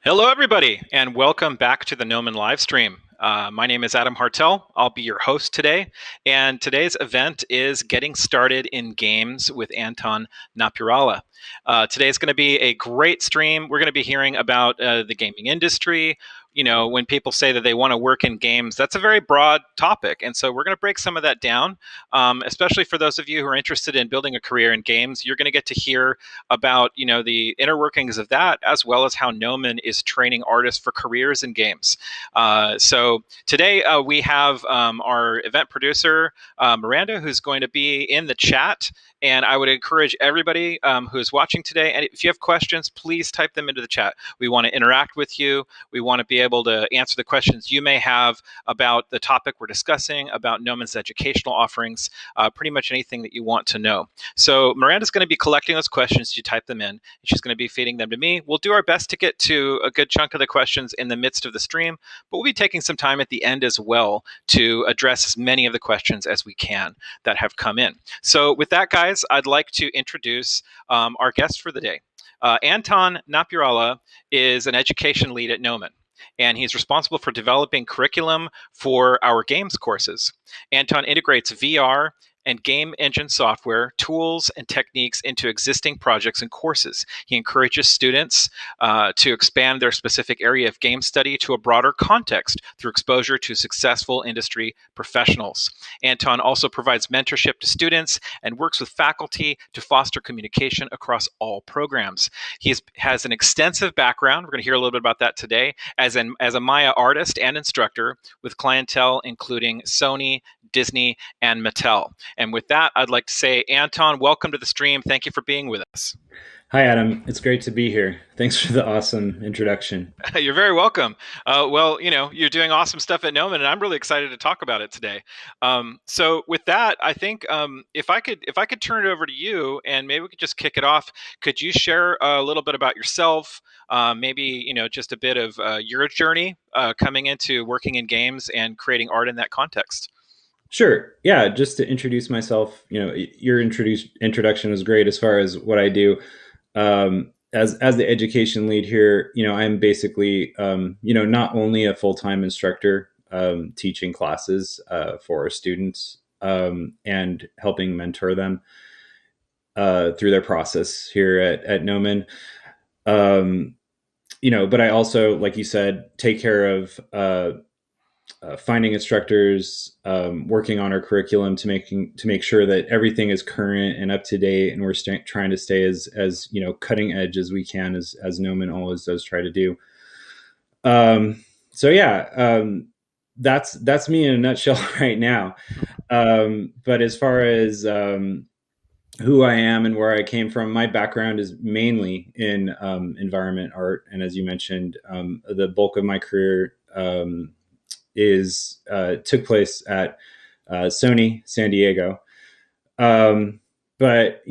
Hello, everybody, and welcome back to the Gnomon live stream. My name is Adam Hartel. I'll be your host today, and today's event is Getting Started in Games with Anton Napierala. Today is going to be a great stream. We're going to be hearing about the gaming industry. You know, when people say that they want to work in games, that's a very broad topic. And so we're going to break some of that down, especially for those of you who are interested in building a career in games. You're going to get to hear about, the inner workings of that, as well as how Gnomon is training artists for careers in games. So today we have our event producer, Miranda, who's going to be in the chat. And I would encourage everybody who's watching today, and if you have questions, please type them into the chat. We want to interact with you. We want to be able to answer the questions you may have about the topic we're discussing, about Gnomon's educational offerings, pretty much anything that you want to know. So Miranda's going to be collecting those questions. You type them in, and she's going to be feeding them to me. We'll do our best to get to a good chunk of the questions in the midst of the stream, but we'll be taking some time at the end as well to address as many of the questions as we can that have come in. So with that, guys, I'd like to introduce our guest for the day. Anton Napierala is an education lead at Gnomon, and he's responsible for developing curriculum for our games courses. Anton integrates VR and game engine software, tools, and techniques into existing projects and courses. He encourages students to expand their specific area of game study to a broader context through exposure to successful industry professionals. Anton also provides mentorship to students and works with faculty to foster communication across all programs. He has an extensive background, we're going to hear a little bit about that today, as a Maya artist and instructor with clientele including Sony, Disney, and Mattel. And with that, I'd like to say, Anton, welcome to the stream. Thank you for being with us. Hi, Adam. It's great to be here. Thanks for the awesome introduction. You're very welcome. Well, you're doing awesome stuff at Gnomon, and I'm really excited to talk about it today. So with that, I think if I could turn it over to you, and maybe we could just kick it off. Could you share a little bit about yourself? Maybe just a bit of your journey coming into working in games and creating art in that context. Sure. Yeah. Just to introduce myself, your introduction was great as far as what I do. As the education lead here, I'm basically, not only a full-time instructor teaching classes for our students and helping mentor them through their process here at Gnomon. But I also, like you said, take care of finding instructors, working on our curriculum to make sure that everything is current and up to date, and we're trying to stay as cutting edge as we can, as Gnomon always does try to do. That's me in a nutshell right now. But as far as who I am and where I came from, my background is mainly in environment art, and as you mentioned, the bulk of my career took place at Sony San Diego. But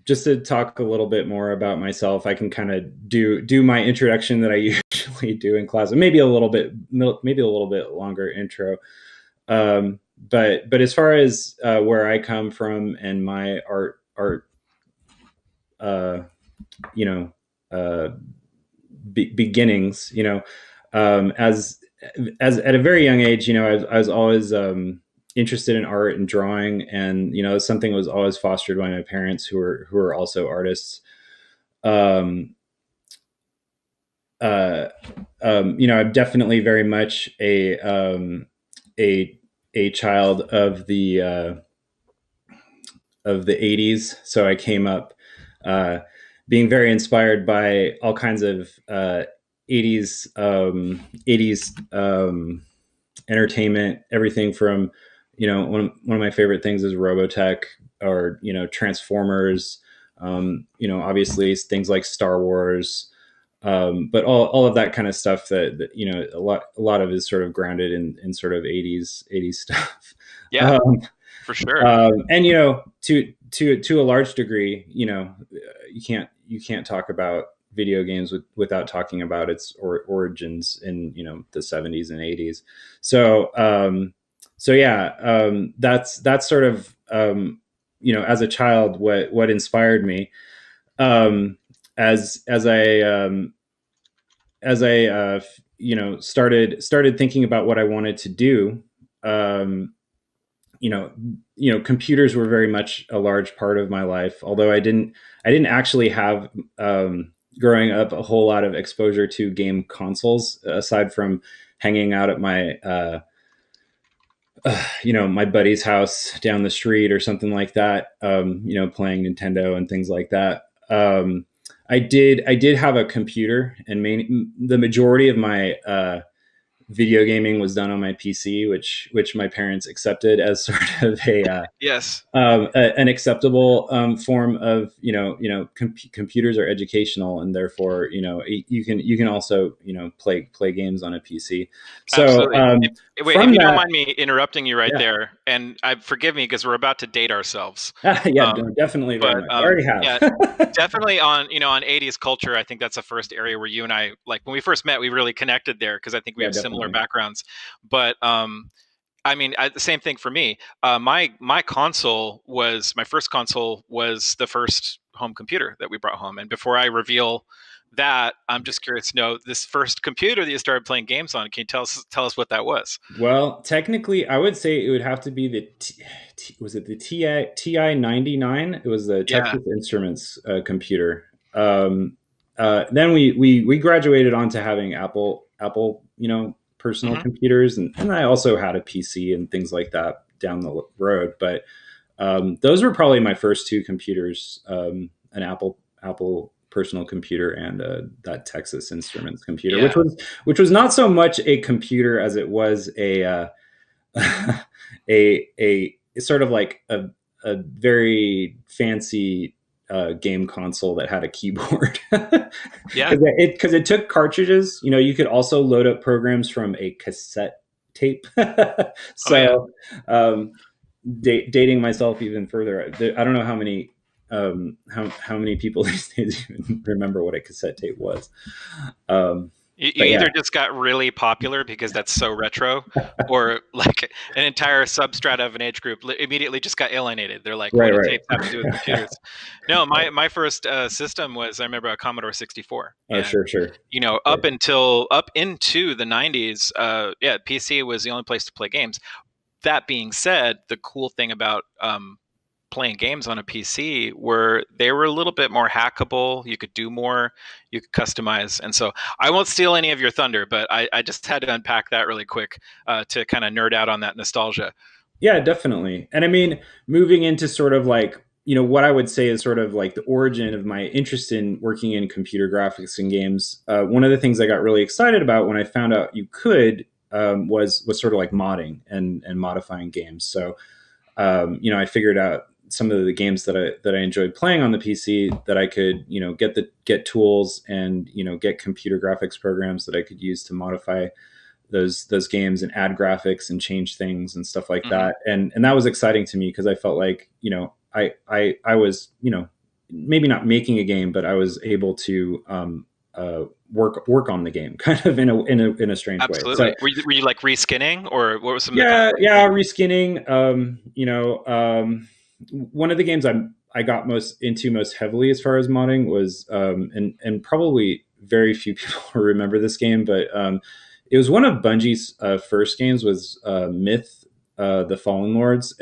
just to talk a little bit more about myself, I can kind of do my introduction that I usually do in class, and maybe a little bit longer intro. But as far as where I come from and my art beginnings, as at a very young age, I was always interested in art and drawing, and something was always fostered by my parents, who are also artists. I'm definitely very much a child of the 80s, so I came up being very inspired by all kinds of 80s entertainment, everything from, one of my favorite things is Robotech, or, Transformers, obviously things like Star Wars, but all of that kind of stuff that a lot of is sort of grounded in sort of 80s stuff. Yeah, for sure. And, to a large degree, you can't talk about video games without talking about its origins in the 70s and 80s. That's sort of as a child what inspired me. As I as I started thinking about what I wanted to do, um, computers were very much a large part of my life. Although I didn't actually have growing up a whole lot of exposure to game consoles aside from hanging out at my buddy's house down the street or something like that. Playing Nintendo and things like that. I did have a computer, and the majority of my video gaming was done on my PC, which my parents accepted as sort of Yes. an acceptable form of computers are educational, and therefore you can also play games on a PC. So Absolutely. Wait, if from you don't that, mind me interrupting you right yeah, there, and forgive me because we're about to date ourselves. yeah, Um, definitely very but much. I already yeah, have. definitely on 80s culture. I think that's the first area where you and I, like when we first met, we really connected there because I think we Yeah, have similar definitely. backgrounds. But I mean, the same thing for me. My first console was the first home computer that we brought home. And before I reveal that, I'm just curious to know this first computer that you started playing games on. Can you tell us what that was? Well, technically, I would say it would have to be was it the TI 99? It was the Yeah. Texas Instruments computer. Then we graduated on to having Apple personal Hmm. computers, and I also had a PC and things like that down the road. But those were probably my first two computers: an Apple personal computer and that Texas Instruments computer, which Yeah. was not so much a computer as it was a sort of like a very fancy game console that had a keyboard Yeah. because it took cartridges. You could also load up programs from a cassette tape. Oh yeah. So um, dating myself even further, I don't know how many people these days even remember what a cassette tape was. You But yeah, either just got really popular because that's so retro, or like an entire substrata of an age group immediately just got alienated. They're like, right, "What do right. tapes have to do with computers?" No, my first system was, I remember, a Commodore 64, Oh, and sure, sure. up into the 90s, yeah, PC was the only place to play games. That being said, the cool thing about playing games on a PC were they were a little bit more hackable. You could do more, you could customize. And so I won't steal any of your thunder, but I just had to unpack that really quick to kind of nerd out on that nostalgia. Yeah, definitely. And I mean, moving into sort of like, what I would say is sort of like the origin of my interest in working in computer graphics and games. One of the things I got really excited about when I found out you could was sort of like modding and modifying games. So, I figured out some of the games that I enjoyed playing on the PC that I could, get tools and, get computer graphics programs that I could use to modify those games and add graphics and change things and stuff like Hmm. that. And that was exciting to me because I felt like I was maybe not making a game, but I was able to work on the game kind of in a strange way. So Absolutely. Were you like reskinning, or what was some of the kind of yeah, cool yeah, things? reskinning. One of the games I got most into most heavily as far as modding was and probably very few people remember this game, but it was one of Bungie's first games was Myth, the Fallen Lords,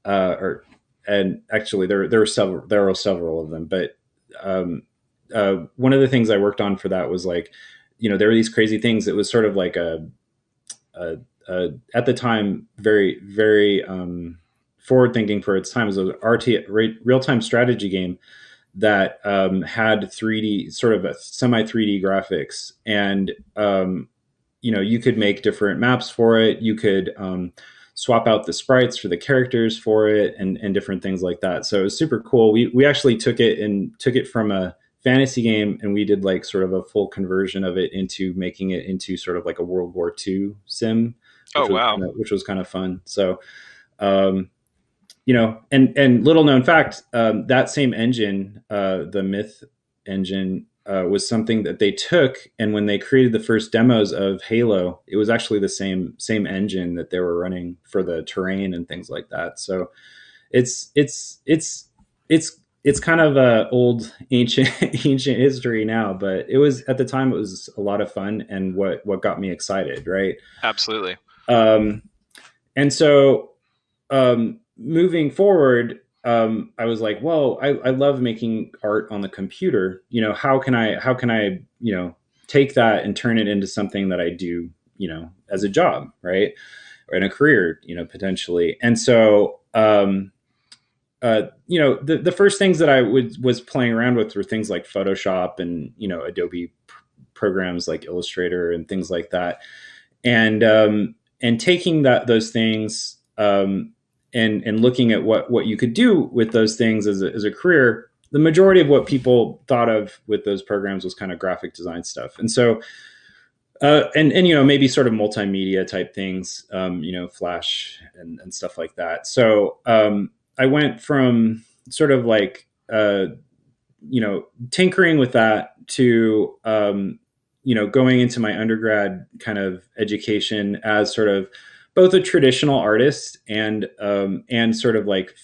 or and actually there were several of them, but one of the things I worked on for that was like, there were these crazy things. It was sort of like a, at the time very very forward thinking for its time. It was an real time strategy game that had 3D sort of a semi 3D graphics, and you could make different maps for it. You could swap out the sprites for the characters for it, and different things like that. So it was super cool. We actually took it from a fantasy game, and we did like sort of a full conversion of it into making it into sort of like a World War II sim, Oh wow. which was kind of fun. So um, and little known fact, that same engine, the Myth engine, was something that they took, and when they created the first demos of Halo, it was actually the same engine that they were running for the terrain and things like that. So it's it's kind of a old ancient ancient history now, but it was at the time it was a lot of fun and what got me excited, right? Absolutely. Um, and so moving forward, I was like, well, I love making art on the computer. How can I take that and turn it into something that I do, as a job, right? Or in a career, potentially. And so the first things that was playing around with were things like Photoshop and Adobe programs like Illustrator and things like that, and taking those things, and looking at what you could do with those things as a career. The majority of what people thought of with those programs was kind of graphic design stuff, and so and maybe sort of multimedia type things, Flash and stuff like that. So I went from sort of like tinkering with that to going into my undergrad kind of education as sort of both a traditional artist and sort of like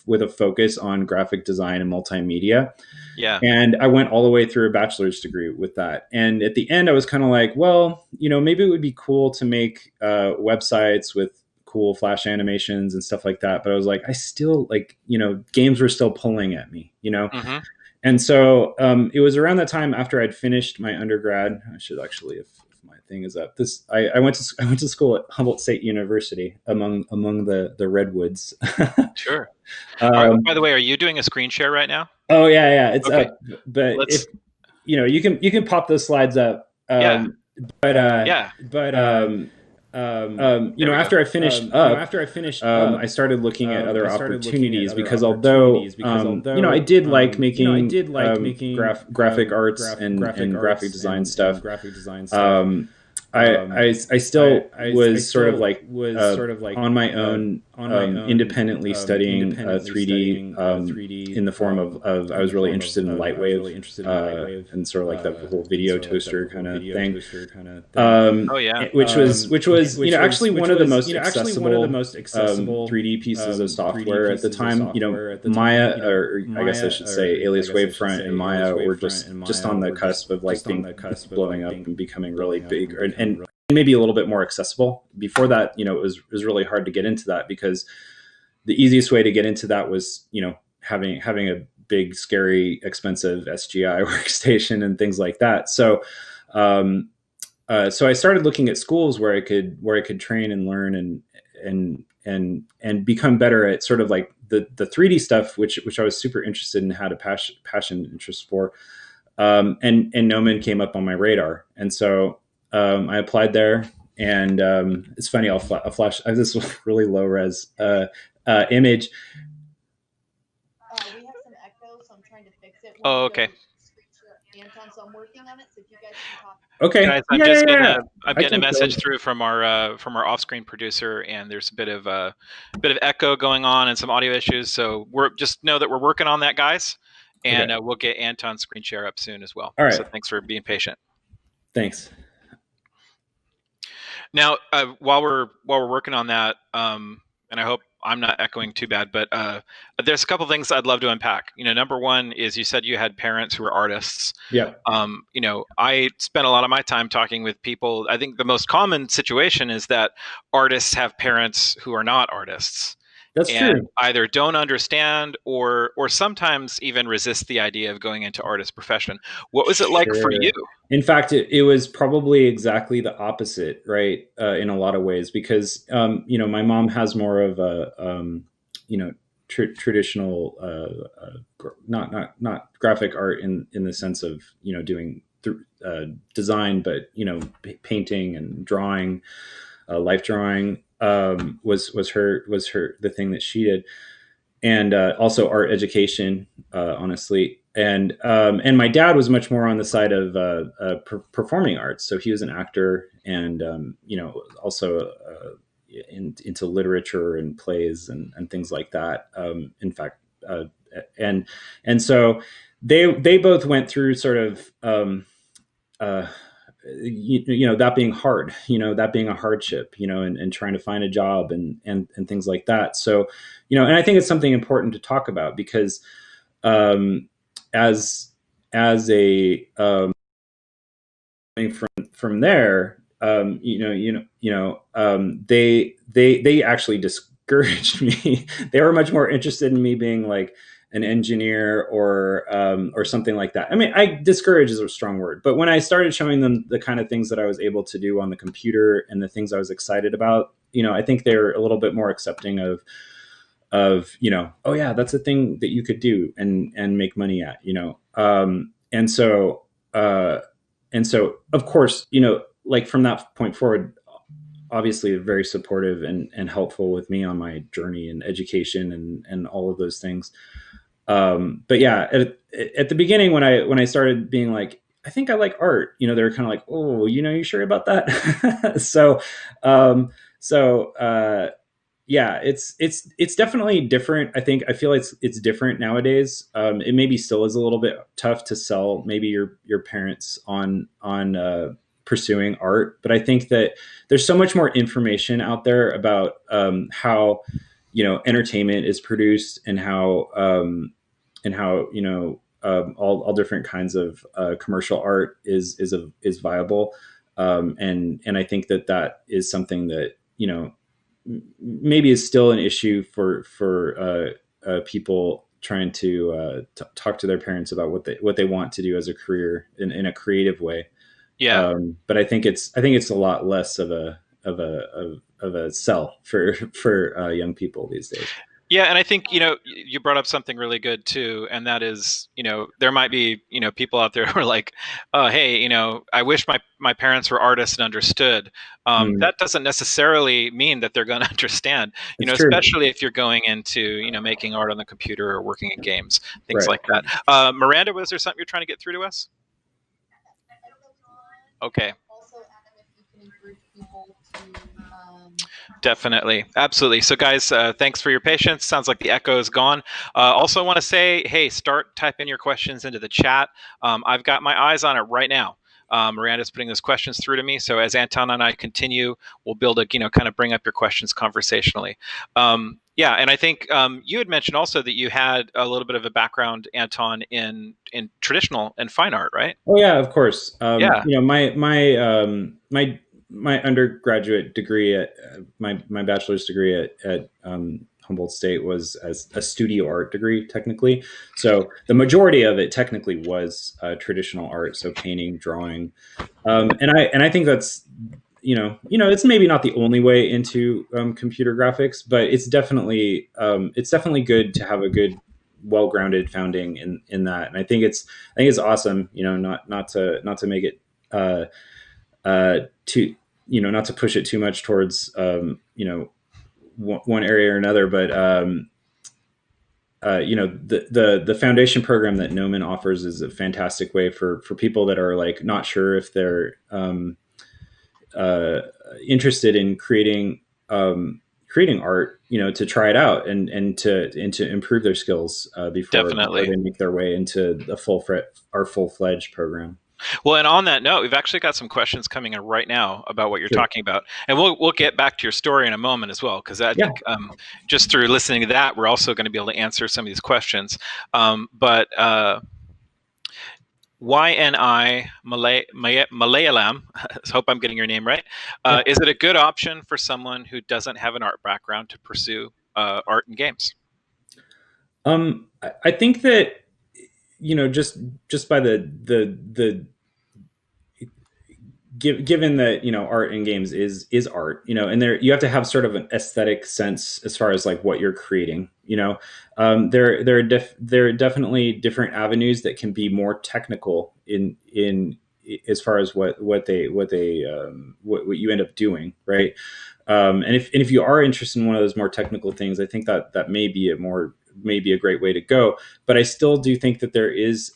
with a focus on graphic design and multimedia. Yeah. And I went all the way through a bachelor's degree with that. And at the end, I was kind of like, well, maybe it would be cool to make websites with cool Flash animations and stuff like that. But I was like, I still like, games were still pulling at me, Mm-hmm. And so it was around that time after I'd finished my undergrad. I should actually, if my thing is up, I went to school at Humboldt State University among the redwoods. Sure. um, By the way, are you doing a screen share right now? oh yeah, it's Okay. up. But Let's. if you can pop those slides up. Yeah. But Yeah. but There we go. after I finished I started looking at other opportunities because although I did like making graphic arts and graphic design stuff. I still was sort of like on my own, independently studying 3D in the form of I was really interested in Lightwave, and sort of like that whole video toaster kind of thing. Oh yeah. Which was actually one of the most accessible 3D pieces of software at the time. Maya, or I guess I should say Alias Wavefront and Maya were just on the cusp of like being blowing up and becoming really big, and maybe a little bit more accessible. Before that, it was really hard to get into that because the easiest way to get into that was having a big, scary, expensive SGI workstation and things like that. So so I started looking at schools where I could train and learn and become better at sort of like the 3D stuff, which I was super interested in, had a passion interest for. And Gnomon came up on my radar, and so I applied there. And it's funny, I'll flash. I have this really low res image. We have some echo, so I'm trying to fix it. Oh, okay. Anton, so I'm working on it. So if you guys can talk. Okay. Guys, I'm getting a message through from our off-screen producer, and there's a bit of echo going on and some audio issues. So just know that we're working on that, guys, and we'll get Anton's screen share up soon as well. All right. So thanks for being patient. Thanks. Now, while we're working on that, and I hope I'm not echoing too bad, but there's a couple things I'd love to unpack. Number one is you said you had parents who were artists. Yeah. I spent a lot of my time talking with people. I think the most common situation is that artists have parents who are not artists. That's true. Either don't understand or sometimes even resist the idea of going into artist profession. What was it like for you? In fact, it was probably exactly the opposite, right? In a lot of ways, because my mom has more of a traditional, not graphic art in the sense of doing design, but painting and drawing, life drawing. Was her the thing that she did, and also art education, honestly. And my dad was much more on the side of performing arts, so he was an actor, and also into literature and plays and things like that. In fact, and so they both went through sort of. That being hard, that being a hardship, and trying to find a job and things like that. So, and I think it's something important to talk about because, um, as a from there, they actually discouraged me. They were much more interested in me being like an engineer or something like that. I mean, I discourage is a strong word, but when I started showing them the kind of things that I was able to do on the computer and the things I was excited about, I think they're a little bit more accepting of oh yeah, that's a thing that you could do and make money at, and so of course, like from that point forward, obviously very supportive and helpful with me on my journey in education and all of those things. But yeah, at the beginning when I started being like, I think I like art, they were kind of like, oh, you sure about that? So yeah, it's definitely different. I feel it's different nowadays. It maybe still is a little bit tough to sell maybe your parents on pursuing art, but I think that there's so much more information out there about how entertainment is produced and how all different kinds of commercial art is viable, and I think that is something that maybe is still an issue for people trying to talk to their parents about what they want to do as a career in a creative way. Yeah. But I think it's a lot less of a sell for young people these days. Yeah, and I think you brought up something really good too, and that is there might be people out there who are like, hey, I wish my parents were artists and understood. That doesn't necessarily mean that they're going to understand. It's true. Especially if you're going into making art on the computer or working in games, things Right. like that. Miranda, was there something you're trying to get through to us? Okay. Also, Adam, if you can encourage people to. Definitely. Absolutely. So guys, thanks for your patience. Sounds like the echo is gone. Also want to say, hey, start typing your questions into the chat. I've got my eyes on it right now. Miranda's putting those questions through to me. So as Anton and I continue, we'll build a, kind of bring up your questions conversationally. Yeah, and I think you had mentioned also that you had a little bit of a background, Anton, in traditional and fine art, right? Oh yeah, of course. Yeah. My undergraduate degree at my bachelor's degree at Humboldt State was as a studio art degree, technically. So the majority of it technically was traditional art, so painting, drawing, and I think that's it's maybe not the only way into computer graphics, but it's definitely good to have a good, well-grounded founding in that. And I think it's awesome, not to make it too, not to push it too much towards one area or another, but the foundation program that Gnomon offers is a fantastic way for people that are like not sure if they're interested in creating art, to try it out and to improve their skills before they make their way into the full-fledged program. Well, and on that note, we've actually got some questions coming in right now about what you're talking about, and we'll get back to your story in a moment as well, because I think just through listening to that, we're also going to be able to answer some of these questions. But YNI Malayalam, hope I'm getting your name right. Is it a good option for someone who doesn't have an art background to pursue art and games? I think that just by the given that art and games is art, and there you have to have sort of an aesthetic sense as far as like what you're creating. There are definitely different avenues that can be more technical in as far as what you end up doing, right? And if you are interested in one of those more technical things, I think that may be a great way to go. But I still do think that there is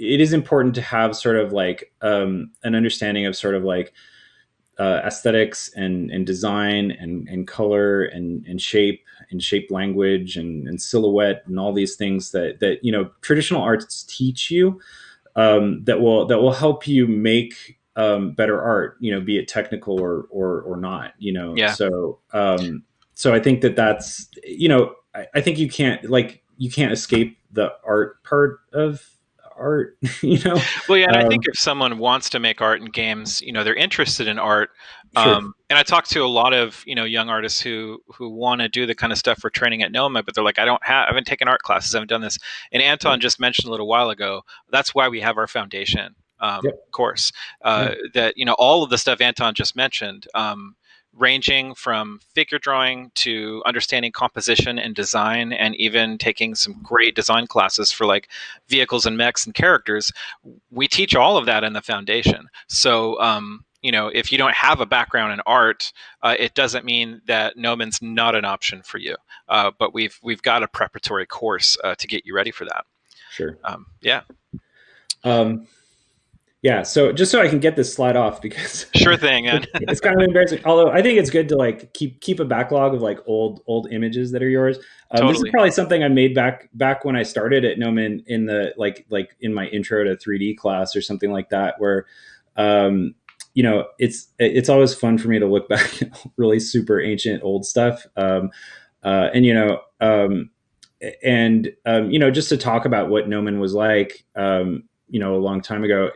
it is important to have sort of like an understanding of sort of like aesthetics and design and color and shape language and silhouette and all these things that traditional arts teach you, that will help you make better art, be it technical or not, Yeah. So I think that's I think you can't escape the art part of art, you know. Well, yeah, and I think um, if someone wants to make art and games, they're interested in art. sure. And I talk to a lot of young artists who want to do the kind of stuff we're training at Noma, but they're like, I haven't taken art classes, I haven't done this. And Anton just mentioned a little while ago, that's why we have our foundation Yep. course. Yeah. That all of the stuff Anton just mentioned. Ranging from figure drawing to understanding composition and design, and even taking some great design classes for like vehicles and mechs and characters. We teach all of that in the foundation. So, if you don't have a background in art, it doesn't mean that Gnomon's not an option for you. But we've got a preparatory course to get you ready for that. Sure. Yeah. Yeah, so just so I can get this slide off, because Sure thing, man. it's kind of embarrassing. Although I think it's good to like keep a backlog of like old images that are yours. This is Totally. probably something I made back when I started at Gnomon in the like in my intro to 3D class or something like that, where it's always fun for me to look back at really super ancient old stuff. And just to talk about what Gnomon was like, a long time ago,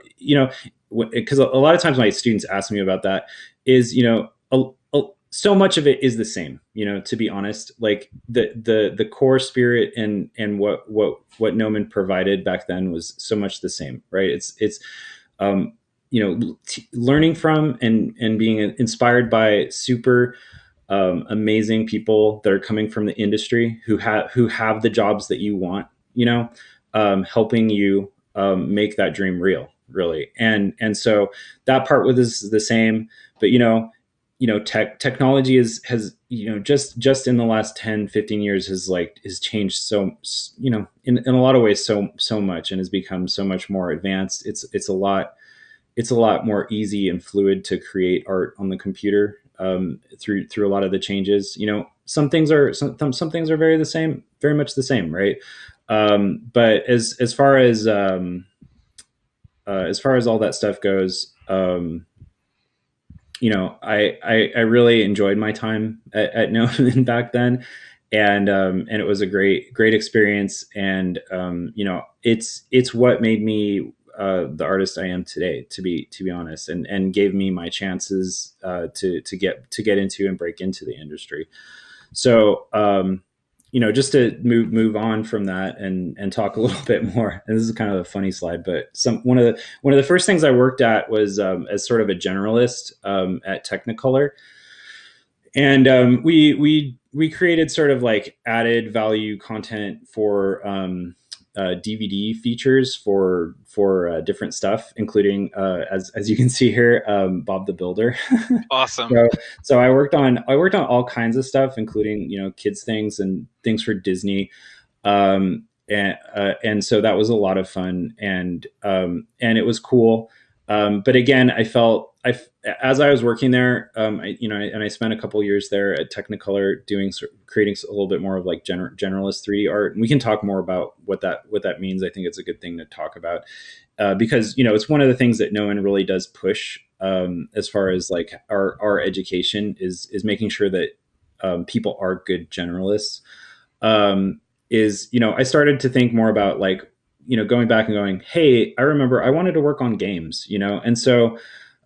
because a lot of times my students ask me about that, is, so much of it is the same, to be honest. Like the core spirit and what Gnomon provided back then was so much the same, right? It's learning from and being inspired by super amazing people that are coming from the industry who have the jobs that you want, helping you make that dream real, really. And so that part with is the same. But technology has just in the last 10-15 years has changed so, in a lot of ways so much, and has become so much more advanced. It's a lot more easy and fluid to create art on the computer through a lot of the changes. Some things are very much the same, right? But as far as all that stuff goes, I really enjoyed my time at Gnomon back then, and it was a great experience, and it's what made me the artist I am today, to be honest, and gave me my chances to get into and break into the industry. So just to move on from that and talk a little bit more. And this is kind of a funny slide, but one of the first things I worked at was as sort of a generalist at Technicolor, and we created sort of like added value content for DVD features for different stuff, including as you can see here, Bob the Builder. Awesome. So I worked on all kinds of stuff, including kids things and things for Disney, and so that was a lot of fun, and it was cool. But again, I felt as I was working there, and I spent a couple of years there at Technicolor creating a little bit more of like generalist 3D art. And we can talk more about what that means. I think it's a good thing to talk about because it's one of the things that no one really does push as far as like our education is making sure that people are good generalists. I started to think more about like going back and going, hey, I remember I wanted to work on games, and so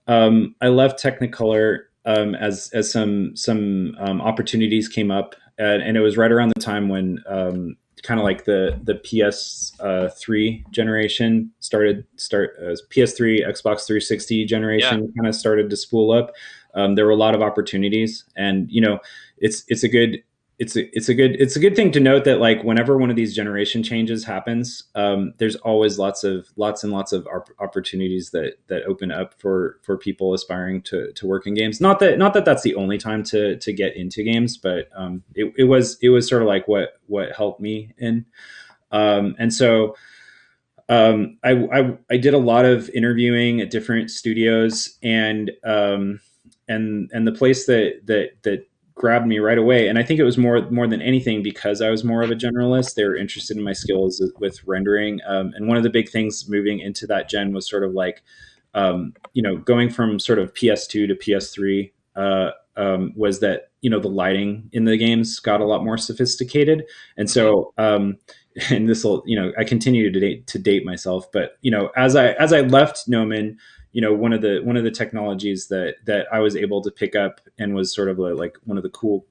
I left Technicolor as some opportunities came up, and it was right around the time when kind of like the PS3 generation PS3 Xbox 360 generation kind of started to spool up. There were a lot of opportunities, and it's a good thing to note that like whenever one of these generation changes happens, there's always lots and lots of opportunities that open up for people aspiring to work in games. Not that that's the only time to get into games, but it was sort of like what helped me in. And so I did a lot of interviewing at different studios, and the place that grabbed me right away. And I think it was more than anything because I was more of a generalist. They were interested in my skills with rendering. And one of the big things moving into that gen was sort of like, going from sort of PS2 to PS3 was that, the lighting in the games got a lot more sophisticated. And so and this will, I continue to date myself, but as I left Gnomon, one of the technologies that I was able to pick up and was sort of like one of the cool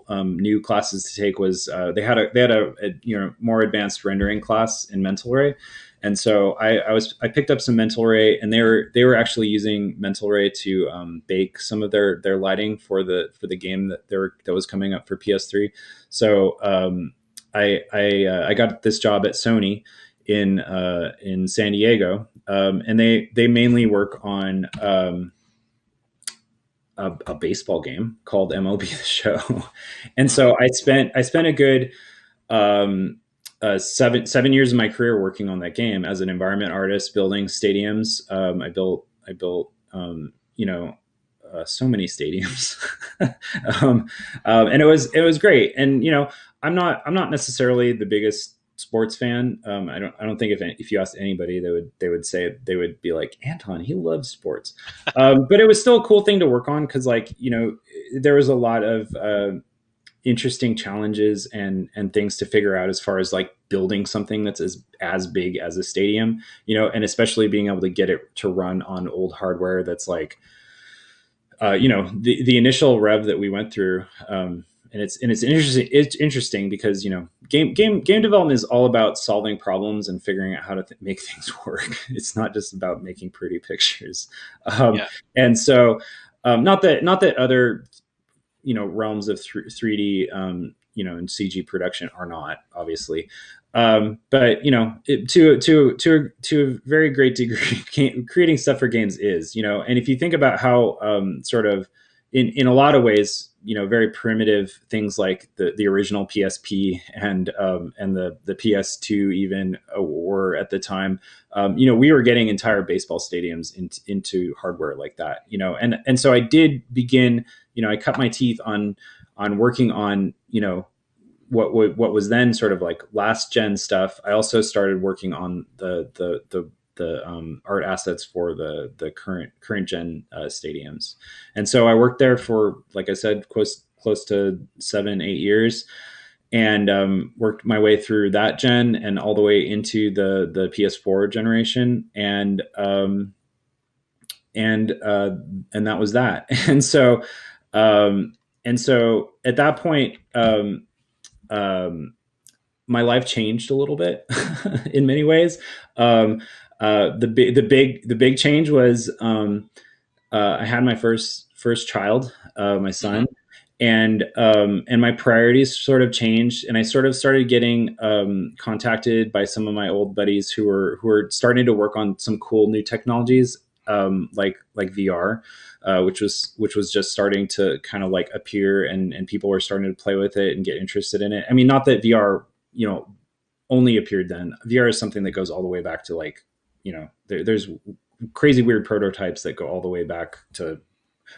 new classes to take was they had a more advanced rendering class in Mental Ray. And so I picked up some Mental Ray, and they were actually using Mental Ray to bake some of their lighting for the game that was coming up for PS3. So I got this job at Sony in San Diego, and they mainly work on a baseball game called MLB The Show, and so I spent a good 7 years of my career working on that game as an environment artist, building stadiums. I built so many stadiums, and it was great. And I'm not necessarily the biggest sports fan. I don't think if you asked anybody, they would say, they would be like, Anton, he loves sports. But it was still a cool thing to work on because there was a lot of interesting challenges and things to figure out as far as like building something that's as big as a stadium, and especially being able to get it to run on old hardware that's like the initial rev that we went through. And it's interesting. It's interesting because game development is all about solving problems and figuring out how to make things work. It's not just about making pretty pictures. Yeah. And so, not that other realms of 3D and CG production are not, obviously, but to a very great degree, creating stuff for games is, and if you think about how sort of in a lot of ways, very primitive things like the original PSP and the PS2 even were at the time, we were getting entire baseball stadiums into hardware like that, and so I did begin, I cut my teeth on working on, what was then sort of like last gen stuff. I also started working on the art assets for the current gen stadiums, and so I worked there for, like I said, close to 7-8 years, and worked my way through that gen and all the way into the PS4 generation, and that was that. And so at that point, my life changed a little bit in many ways. The big change was I had my first child, my son, and my priorities sort of changed, and I sort of started getting contacted by some of my old buddies who were starting to work on some cool new technologies, like VR. Which was just starting to kind of like appear, and people were starting to play with it and get interested in it. I mean, not that VR, only appeared then. VR is something that goes all the way back to like, there's crazy weird prototypes that go all the way back to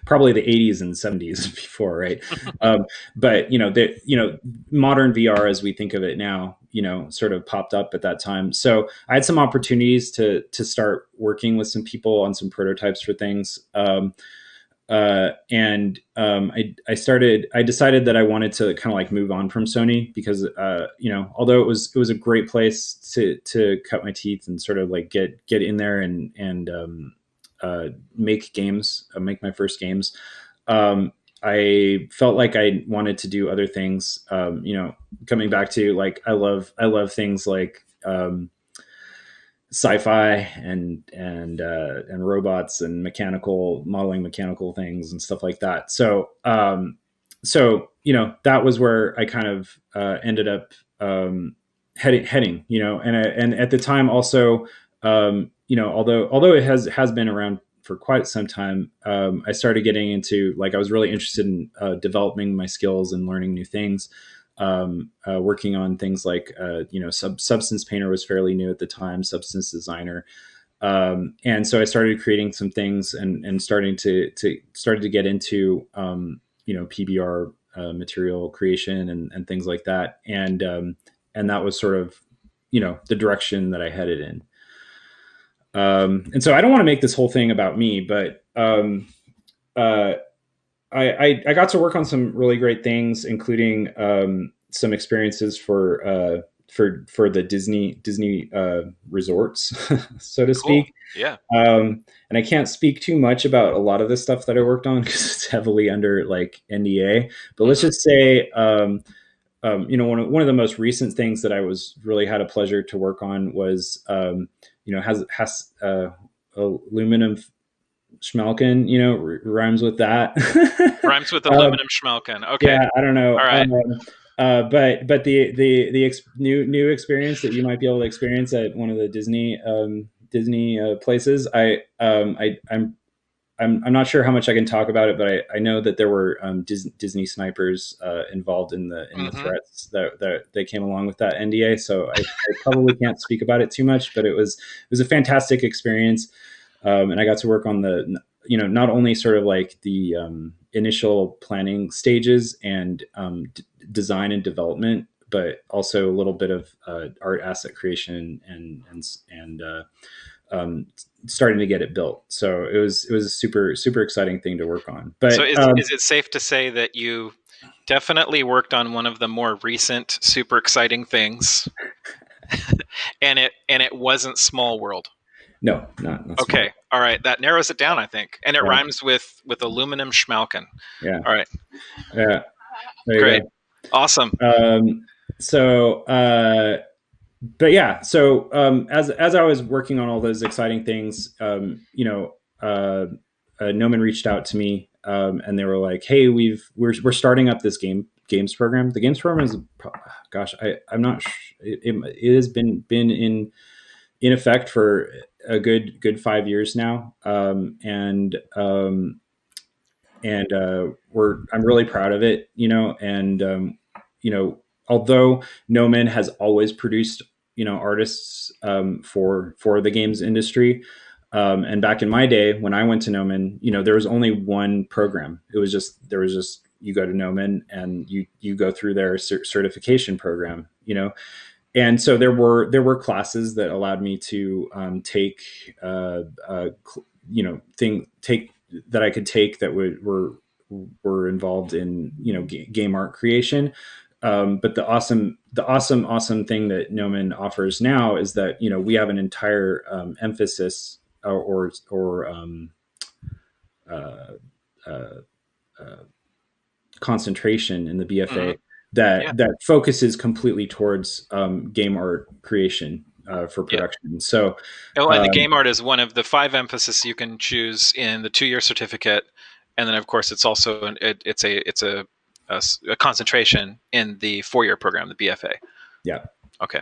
probably the 80s and 70s before, right? But modern VR as we think of it now, sort of popped up at that time. So I had some opportunities to start working with some people on some prototypes for things. I decided that I wanted to kind of like move on from Sony because, although it was a great place to cut my teeth and sort of like get in there and make games, make my first games. I felt like I wanted to do other things. Coming back to like, I love things like, sci-fi and robots and modeling mechanical things and stuff like that. So that was where I kind of ended up heading. And at the time also, although it has been around for quite some time, I started getting into, like, I was really interested in developing my skills and learning new things. Working on things like, Substance Painter was fairly new at the time, Substance Designer. And so I started creating some things and started to get into, PBR material creation and things like that. And that was sort of, the direction that I headed in. And so I don't want to make this whole thing about me, but I got to work on some really great things, including some experiences for for the Disney resorts, so to Cool. speak. Yeah. And I can't speak too much about a lot of the stuff that I worked on because it's heavily under like NDA. But let's just say, one of the most recent things that I was really had a pleasure to work on was, has aluminum schmelken, rhymes with that. Rhymes with aluminum schmelken. Okay. Yeah, I don't know. All right. But the new experience that you might be able to experience at one of the Disney places, I'm not sure how much I can talk about it, but I know that there were Disney snipers involved in the threats that came along with that NDA. So I probably can't speak about it too much, but it was a fantastic experience, and I got to work on the not only sort of like the initial planning stages and design and development, but also a little bit of art asset creation and starting to get it built. So it was a super exciting thing to work on. But so is it safe to say that you definitely worked on one of the more recent super exciting things, and it wasn't Small World? No, not okay. Small. All right, that narrows it down, I think, and it rhymes with aluminum schmalken. Yeah. All right. Yeah. Great. Awesome. But yeah, so as I was working on all those exciting things, Gnomon reached out to me, and they were like, "Hey, we're starting up this games program. The games program is, gosh, I'm not sure. It has been in effect for a good 5 years now, and I'm really proud of it, and although Gnomon has always produced artists for the games industry, and back in my day when I went to Gnomon, there was only one program. There was just you go to Gnomon and you go through their certification program, and so there were classes that allowed me to take that I could take that were involved in game art creation. But the awesome thing that Gnomon offers now is that we have an entire emphasis or concentration in the BFA that focuses completely towards game art creation for production. Yeah. So, and the game art is one of the 5 emphases you can choose in the 2-year certificate, and then of course it's also it's a concentration in the 4-year program, the BFA. Yeah. Okay.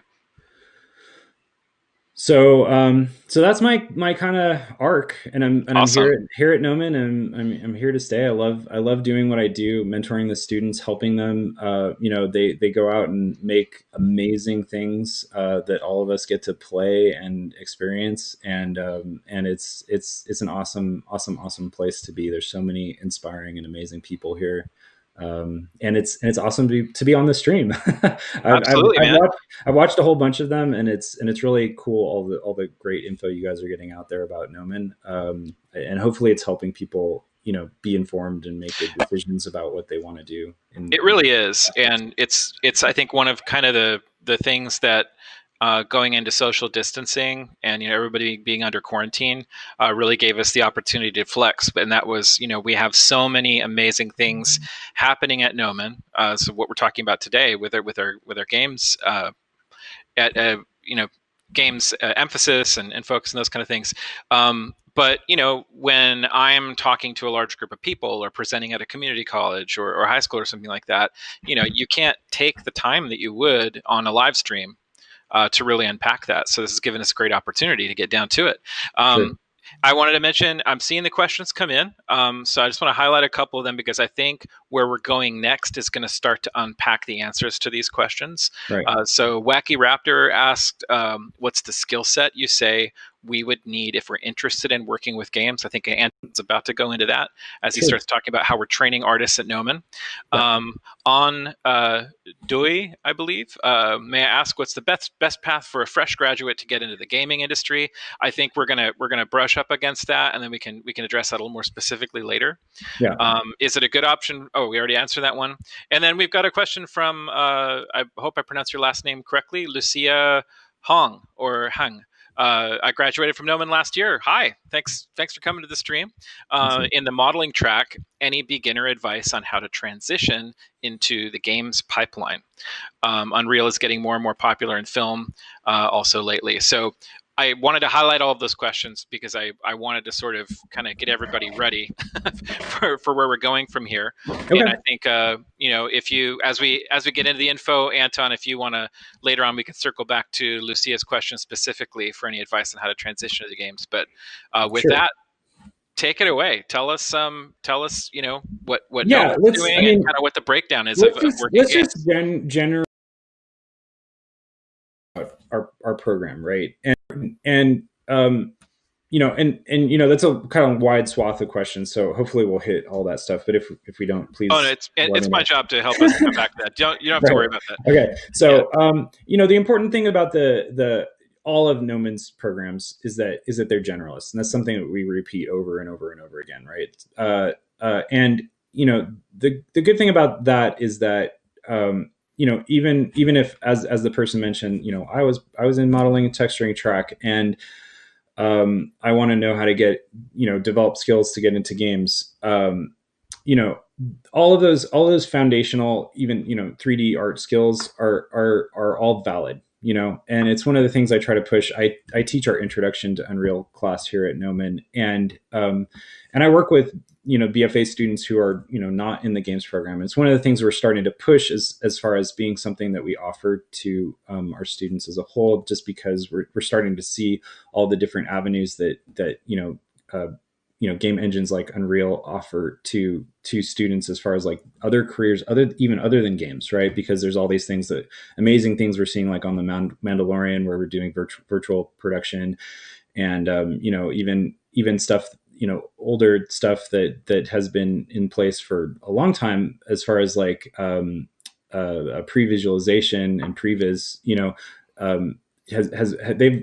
So that's my kind of arc, and I'm awesome. here at Gnomon, and I'm here to stay. I love doing what I do, mentoring the students, helping them. They go out and make amazing things that all of us get to play and experience, and it's an awesome place to be. There's so many inspiring and amazing people here. And it's awesome to be on the stream. Absolutely, man. I've watched a whole bunch of them, and it's really cool all the great info you guys are getting out there about Gnomon, and hopefully it's helping people be informed and make good decisions about what they want to do. It really is, and it's I think one of kind of the things that going into social distancing and everybody being under quarantine really gave us the opportunity to flex. And that was we have so many amazing things happening at Gnomon. So what we're talking about today with our games at games emphasis and focus and those kind of things. But when I'm talking to a large group of people or presenting at a community college or high school or something like that, you can't take the time that you would on a live stream to really unpack that. So this has given us a great opportunity to get down to it. Sure. I wanted to mention, I'm seeing the questions come in. So I just want to highlight a couple of them because I think where we're going next is going to start to unpack the answers to these questions. Right. So Wacky Raptor asked, what's the skill set you say we would need if we're interested in working with games. I think Anton's about to go into that as he Sure. starts talking about how we're training artists at Gnomon. Yeah. On Dewey, I believe, may I ask what's the best path for a fresh graduate to get into the gaming industry? I think we're gonna brush up against that, and then we can address that a little more specifically later. Yeah. Is it a good option? Oh, we already answered that one. And then we've got a question from I hope I pronounced your last name correctly, Lucia Hong or Hung. I graduated from Gnomon last year. Hi, thanks for coming to the stream. In the modeling track, any beginner advice on how to transition into the games pipeline? Unreal is getting more and more popular in film also lately. So I wanted to highlight all of those questions because I wanted to sort of kind of get everybody ready for where we're going from here. Okay. And I think if you as we get into the info, Anton, if you want to later on, we can circle back to Lucia's question specifically for any advice on how to transition to the games. But with Sure. that, take it away. Tell us what Yeah, Nolan's doing and kind of what the breakdown is of working let's games. just general our program, right? And that's a kind of wide swath of questions. So hopefully we'll hit all that stuff. But if we don't, please. Oh, no, it's my job to help us come back to that. You don't have to worry about that. Okay. So the important thing about the all of Gnomon's programs is that they're generalists, and that's something that we repeat over and over and over again, right? And the good thing about that is that even if as the person mentioned, I was in modeling and texturing track, and I want to know how to get develop skills to get into games. All of those foundational, even 3D art skills are all valid. And it's one of the things I try to push. I teach our introduction to Unreal class here at Gnomon, and I work with BFA students who are not in the games program. It's one of the things we're starting to push as far as being something that we offer to our students as a whole, just because we're starting to see all the different avenues that game engines like Unreal offer to students as far as like other careers, other than games, right? Because there's all these things amazing things we're seeing, like on the Mandalorian, where we're doing virtual production, and even stuff, older stuff that has been in place for a long time, as far as like pre-visualization and previs,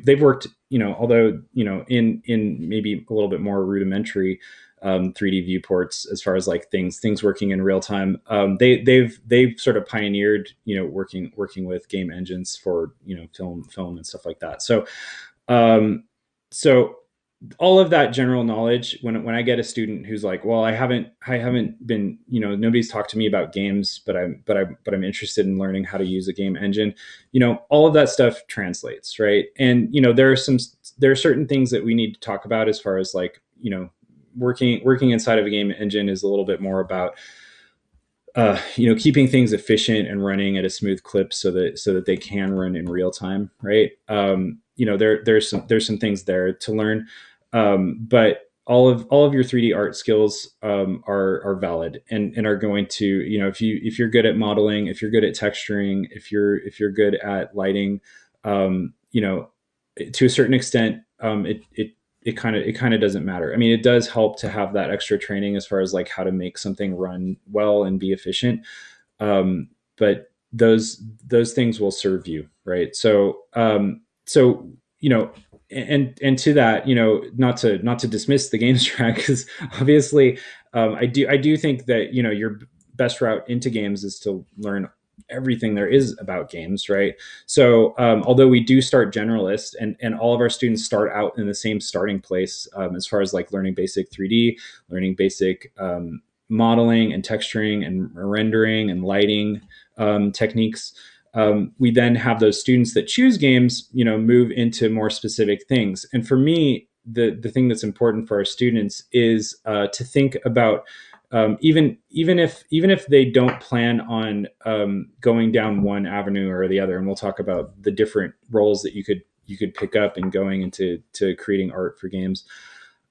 they've worked, although in maybe a little bit more rudimentary 3D viewports, as far as like things working in real time. They've sort of pioneered working with game engines for film and stuff like that. So all of that general knowledge, when I get a student who's like, well, I haven't been, nobody's talked to me about games, but I'm interested in learning how to use a game engine, all of that stuff translates, right? And there are certain things that we need to talk about, as far as like working inside of a game engine is a little bit more about keeping things efficient and running at a smooth clip so that they can run in real time, right? There's some things there to learn. But all of your 3D art skills are valid and are going to, if you're good at modeling, if you're good at texturing, if you're good at lighting, to a certain extent, it kind of doesn't matter. I mean, it does help to have that extra training as far as like how to make something run well and be efficient. But those things will serve you, right? So and to that, not to dismiss the games track, because obviously I do think that your best route into games is to learn everything there is about games, right? So although we do start generalist, and all of our students start out in the same starting place, as far as like learning basic 3D, learning basic modeling and texturing and rendering and lighting techniques. We then have those students that choose games, move into more specific things. And for me, the thing that's important for our students is to think about even if they don't plan on going down one avenue or the other, and we'll talk about the different roles that you could pick up in going into creating art for games.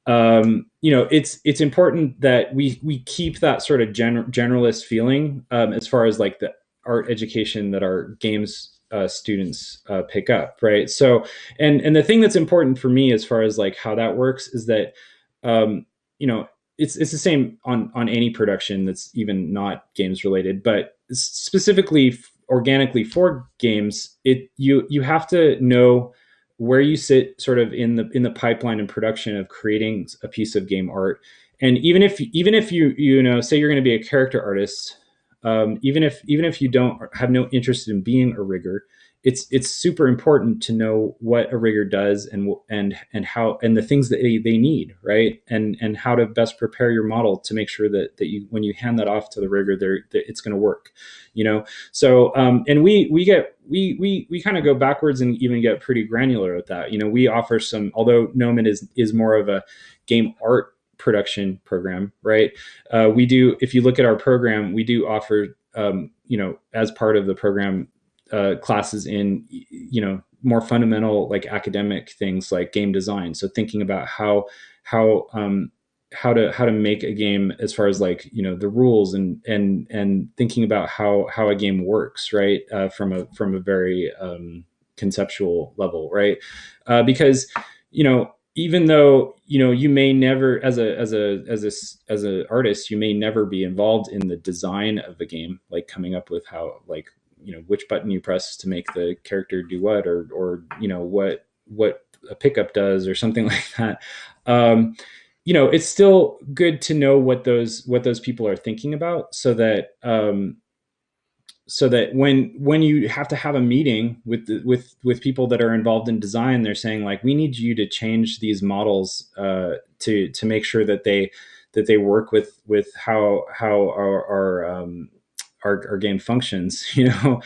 It's important that we keep that sort of generalist feeling as far as like the art education that our games students pick up, right? So, and the thing that's important for me as far as like how that works is that, you know, it's the same on any production that's even not games related, but specifically organically for games, you have to know where you sit sort of in the pipeline and production of creating a piece of game art. And even if you know, say you're going to be a character artist, even if you don't have no interest in being a rigger, it's super important to know what a rigger does and how, and the things that they need, right? And how to best prepare your model to make sure that you, when you hand that off to the rigger, that it's going to work, you know. So and we kind of go backwards and even get pretty granular with that. You know, we offer some, although Gnomon is more of a game art production program, right? We do, if you look at our program, we do offer, you know, as part of the program, classes in, you know, more fundamental like academic things like game design. So thinking about how to make a game as far as like, you know, the rules and thinking about how a game works, right? From a very conceptual level, right? Because, you know, even though, you know, you may never, as a artist, you may never be involved in the design of the game, like coming up with how, like, you know, which button you press to make the character do what, or you know, what a pickup does or something like that. You know, it's still good to know what those people are thinking about, so that when you have to have a meeting with people that are involved in design, they're saying like, we need you to change these models to make sure that they work with how our game functions, you know.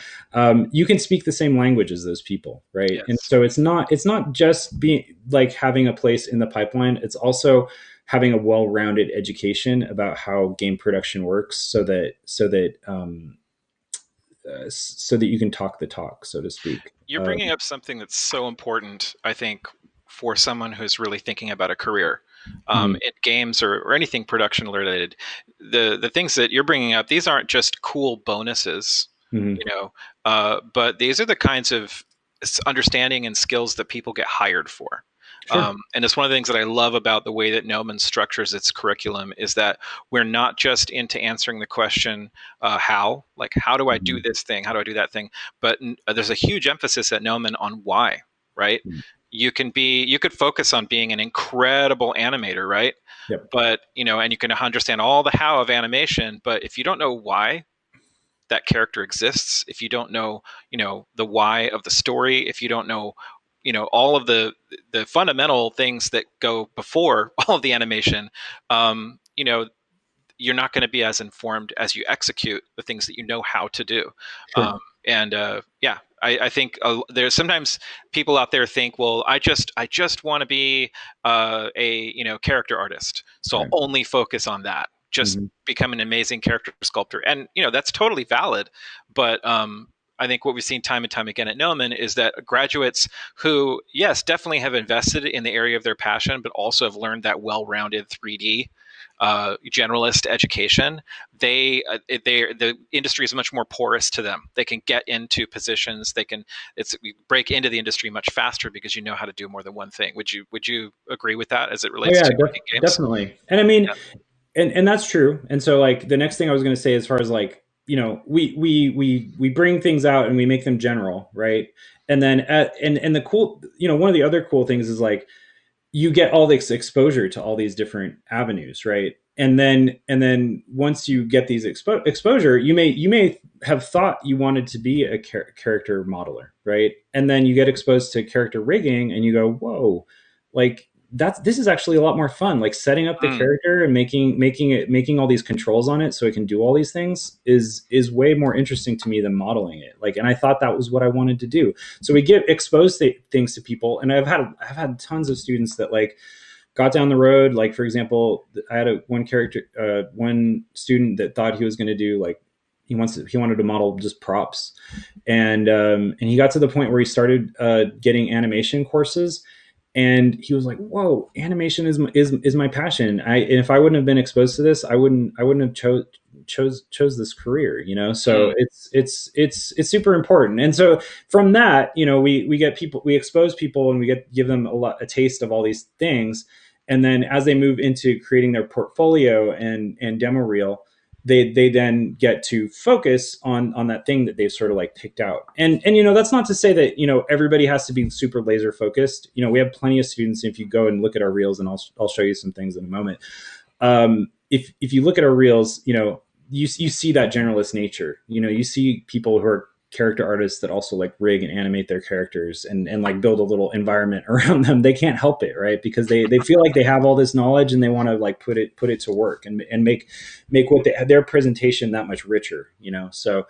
You can speak the same language as those people, right? Yes. And so it's not just being like having a place in the pipeline, it's also having a well-rounded education about how game production works, so that you can talk the talk, so to speak. You're bringing up something that's so important, I think, for someone who's really thinking about a career in games or anything production related. The things that you're bringing up, these aren't just cool bonuses, you know, but these are the kinds of understanding and skills that people get hired for. Sure. And it's one of the things that I love about the way that Gnomon structures its curriculum, is that we're not just into answering the question, how do I do this thing? How do I do that thing? But there's a huge emphasis at Gnomon on why, right? You could focus on being an incredible animator, right? Yep. But, you know, and you can understand all the how of animation, but if you don't know why that character exists, if you don't know, you know, the why of the story, if you don't know, you know, all of the fundamental things that go before all of the animation, you know, you're not going to be as informed as you execute the things that you know how to do. Sure. Yeah, I think there's sometimes people out there think, well, I just want to be a, you know, character artist, so Right. I'll only focus on that. Just become an amazing character sculptor, and you know, that's totally valid. But I think what we've seen time and time again at Gnomon is that graduates who, yes, definitely have invested in the area of their passion, but also have learned that well-rounded 3D generalist education, the industry is much more porous to them. They can get into positions. They can break into the industry much faster because you know how to do more than one thing. Would you agree with that as it relates to working games? Definitely. And I mean, and that's true. And so like the next thing I was going to say, as far as like, you know, we bring things out and we make them general, right? And then and the cool, you know, one of the other cool things is like, you get all this exposure to all these different avenues, right? And then once you get these exposure, you may have thought you wanted to be a character modeler, right? And then you get exposed to character rigging, and you go, whoa, like this is actually a lot more fun. Like setting up the character and making all these controls on it so it can do all these things is way more interesting to me than modeling it. Like, and I thought that was what I wanted to do. So we get exposed to things to people, and I've had tons of students that like got down the road. Like, for example, I had one student that thought he was going to do like, he wanted to model just props, and he got to the point where he started getting animation courses. And he was like, "Whoa, animation is my passion. And if I wouldn't have been exposed to this, I wouldn't have chose this career, so it's super important. And so from that, we get people, we expose people, and give them a taste of all these things. And then as they move into creating their portfolio and demo reel, they then get to focus on that thing that they've sort of like picked out. And that's not to say that everybody has to be super laser focused. We have plenty of students. If you go and look at our reels, and I'll show you some things in a moment. If you look at our reels, you see that generalist nature. You see people who are character artists that also like rig and animate their characters and like build a little environment around them. They can't help it, right? Because they feel like they have all this knowledge, and they want to like put it to work and make what their presentation that much richer, so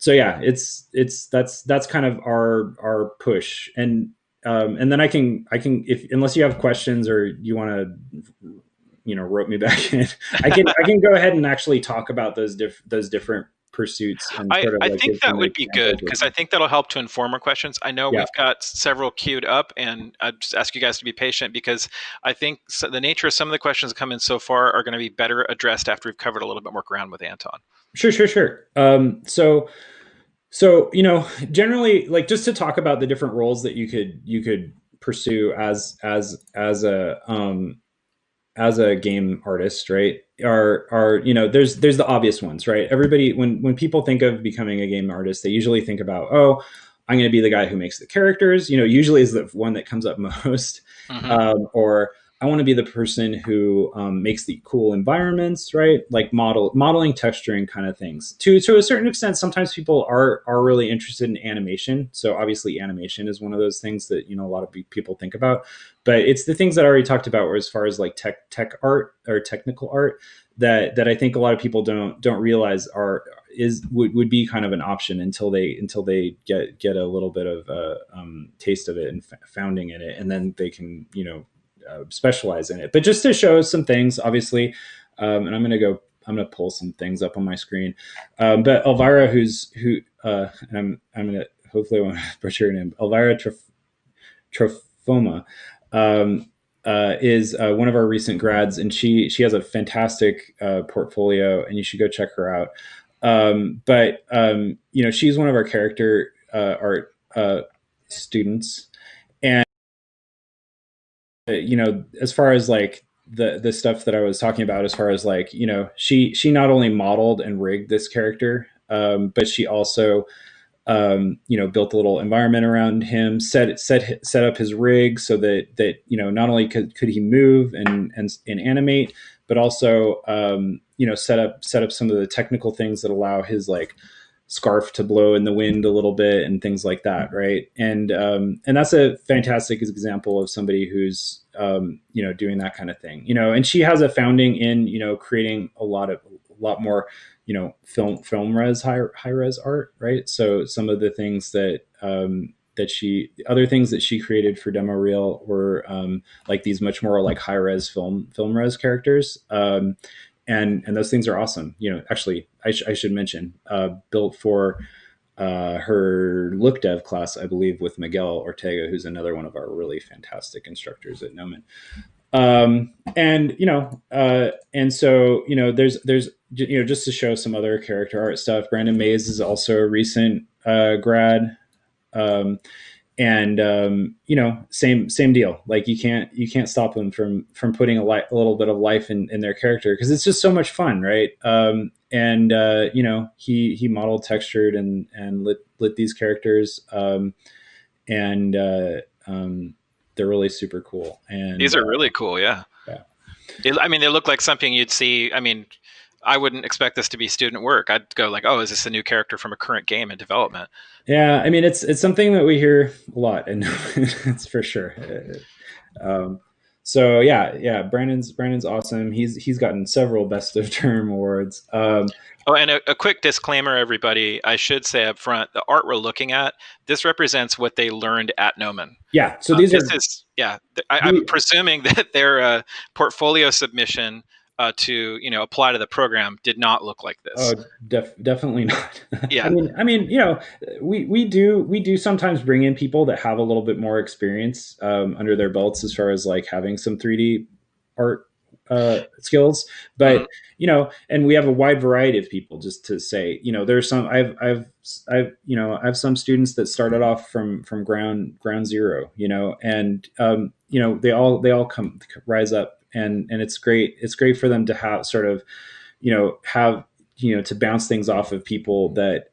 yeah, that's kind of our push. And then I can, if unless you have questions or you want to rope me back in, I can go ahead and actually talk about those different pursuits. And I think that would be good, because I think that'll help to inform our questions. I know we've got several queued up, and I just ask you guys to be patient, because I think the nature of some of the questions that come in so far are going to be better addressed after we've covered a little bit more ground with Anton. Sure. So generally, like, just to talk about the different roles that you could pursue as a game artist, right? Are there's the obvious ones, right? Everybody, when people think of becoming a game artist, they usually think about, oh, I'm going to be the guy who makes the characters. Usually is the one that comes up most. Or I want to be the person who makes the cool environments, right? Like modeling, texturing kind of things. To a certain extent, sometimes people are really interested in animation. So obviously animation is one of those things that, a lot of people think about. But it's the things that I already talked about, as far as like tech art or technical art, that I think a lot of people don't realize would be kind of an option until they get a little bit of a taste of it and founding in it, and then they can specialize in it. But just to show some things, obviously, and I'm gonna pull some things up on my screen. But Elvira, and I'm gonna, hopefully I won't butcher her name, Elvira Trofoma, is one of our recent grads, and she has a fantastic portfolio, and you should go check her out. But she's one of our character art students, and as far as like the stuff that I was talking about, as far as like, she not only modeled and rigged this character, but she also built a little environment around him, set up his rig so that not only could he move and animate, but also set up some of the technical things that allow his like scarf to blow in the wind a little bit and things like that, right? And that's a fantastic example of somebody who's doing that kind of thing, and she has a founding in creating a lot more film res, high res art, right? So some of the things that other things that she created for demo reel were like these much more like high res film res characters. And those things are awesome. Actually, I should mention, built for her look dev class, I believe, with Miguel Ortega, who's another one of our really fantastic instructors at Gnomon. And so there's just to show some other character art stuff. Brandon Mays is also a recent grad. Same deal. Like you can't stop them from putting a little bit of life in their character, because it's just so much fun, right? He modeled, textured, and lit these characters, and they're really super cool. And these are really cool, yeah. I mean, they look like something you'd see. I mean, I wouldn't expect this to be student work. I'd go like, oh, is this a new character from a current game in development? Yeah, I mean, it's something that we hear a lot, and it's for sure. So yeah, Brandon's awesome. He's gotten several best of term awards. And a quick disclaimer, everybody. I should say up front, the art we're looking at, this represents what they learned at Gnomon. Yeah, so I'm presuming that their portfolio submission to apply to the program did not look like this. Oh, definitely not. Yeah. I mean, we do sometimes bring in people that have a little bit more experience under their belts as far as like having some 3D art skills. Mhm. But and we have a wide variety of people. Just to say, there's some I have some students that started off from ground zero, and they all come rise up, and it's great. It's great for them to have sort of have to bounce things off of people that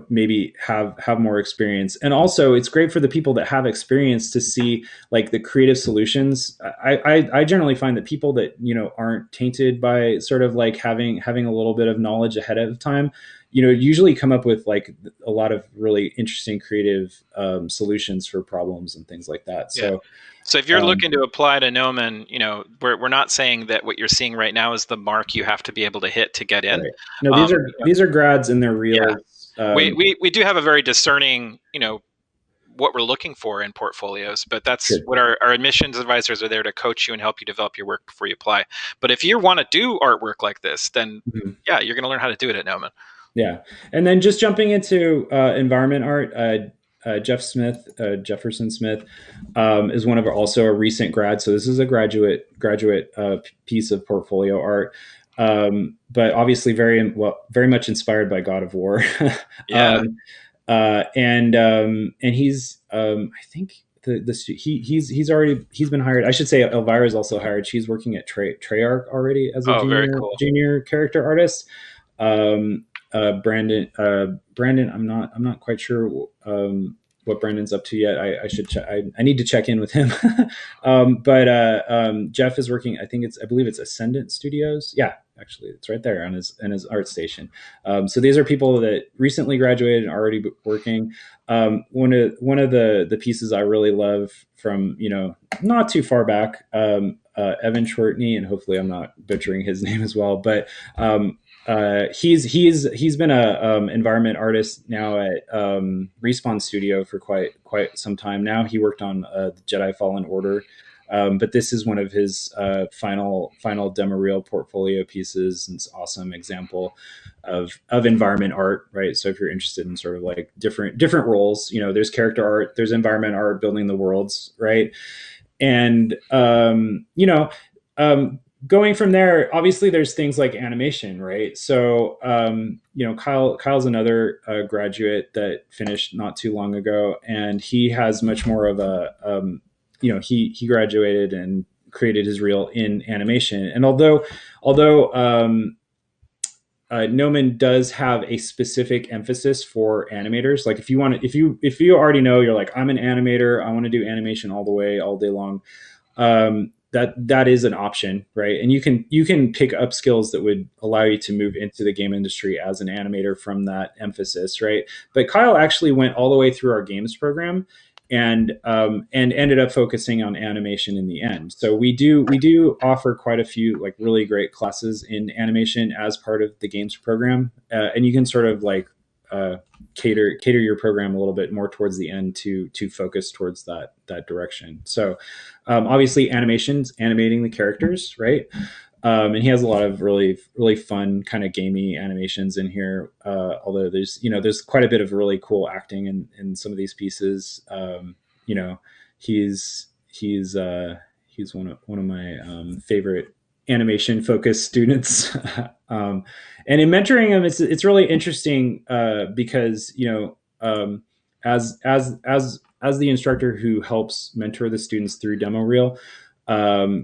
maybe have more experience. And also it's great for the people that have experience to see like the creative solutions. I generally find that people that aren't tainted by sort of like having a little bit of knowledge ahead of time usually come up with like a lot of really interesting creative solutions for problems and things like that. Yeah. So So if you're looking to apply to Gnomon, we're not saying that what you're seeing right now is the mark you have to be able to hit to get in. right. No, Um, these are grads and they're yeah, reals. we do have a very discerning, what we're looking for in portfolios, but that's Good. what our admissions advisors are there to coach you and help you develop your work before you apply. But if you want to do artwork like this, then Mhm. yeah, you're going to learn how to do it at Gnomon. Yeah. And then just jumping into environment art, Jeff Smith, Jefferson Smith, is one of also a recent grad. So this is a graduate piece of portfolio art, but obviously very much inspired by God of War. Yeah. And he's I think he's been hired. I should say Elvira is also hired. She's working at Treyarch already as a Oh, very cool. junior character artist. Brandon, I'm not quite sure what Brandon's up to yet. I should check. I need to check in with him. But Jeff is working. I believe it's Ascendant Studios. Yeah, actually, it's right there on his art station. So these are people that recently graduated and already working. One of the pieces I really love from not too far back, Evan Shortney, and hopefully I'm not butchering his name as well, but he's been a environment artist now at Respawn Studio for quite some time now. He worked on Jedi Fallen Order, but this is one of his final demo reel portfolio pieces. And it's an awesome example of environment art, right? So if you're interested in sort of like different roles, there's character art, there's environment art, building the worlds, right? And going from there, obviously there's things like animation, right? So Kyle's another graduate that finished not too long ago, and he has much more of a he graduated and created his reel in animation. And although Gnomon does have a specific emphasis for animators, like if you already know, you're like, I'm an animator, I want to do animation all the way, all day long, that is an option, right? And you can pick up skills that would allow you to move into the game industry as an animator from that emphasis, right? But Kyle actually went all the way through our games program and ended up focusing on animation in the end. So we do offer quite a few like really great classes in animation as part of the games program, and you can sort of like cater your program a little bit more towards the end to focus towards that direction. So obviously animating the characters, right? And he has a lot of really fun kind of gamey animations in here. Although there's quite a bit of really cool acting in some of these pieces. He's one of my favorite animation focused students. And in mentoring him, it's really interesting because as the instructor who helps mentor the students through demo reel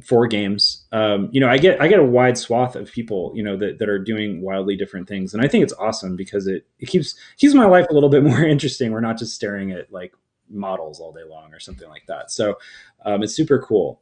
for games, I get a wide swath of people that are doing wildly different things, and I think it's awesome because it keeps my life a little bit more interesting. We're not just staring at like models all day long or something like that. So it's super cool.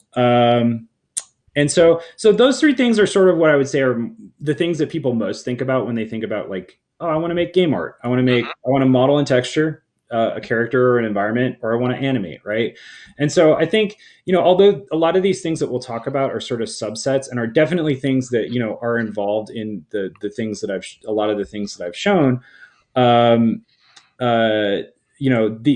And so those three things are sort of what I would say are the things that people most think about when they think about like, oh, I want to make game art. I want to model and texture a character or an environment, or I want to animate, right? And so I think, although a lot of these things that we'll talk about are sort of subsets and are definitely things that, are involved in the things that a lot of the things that I've shown,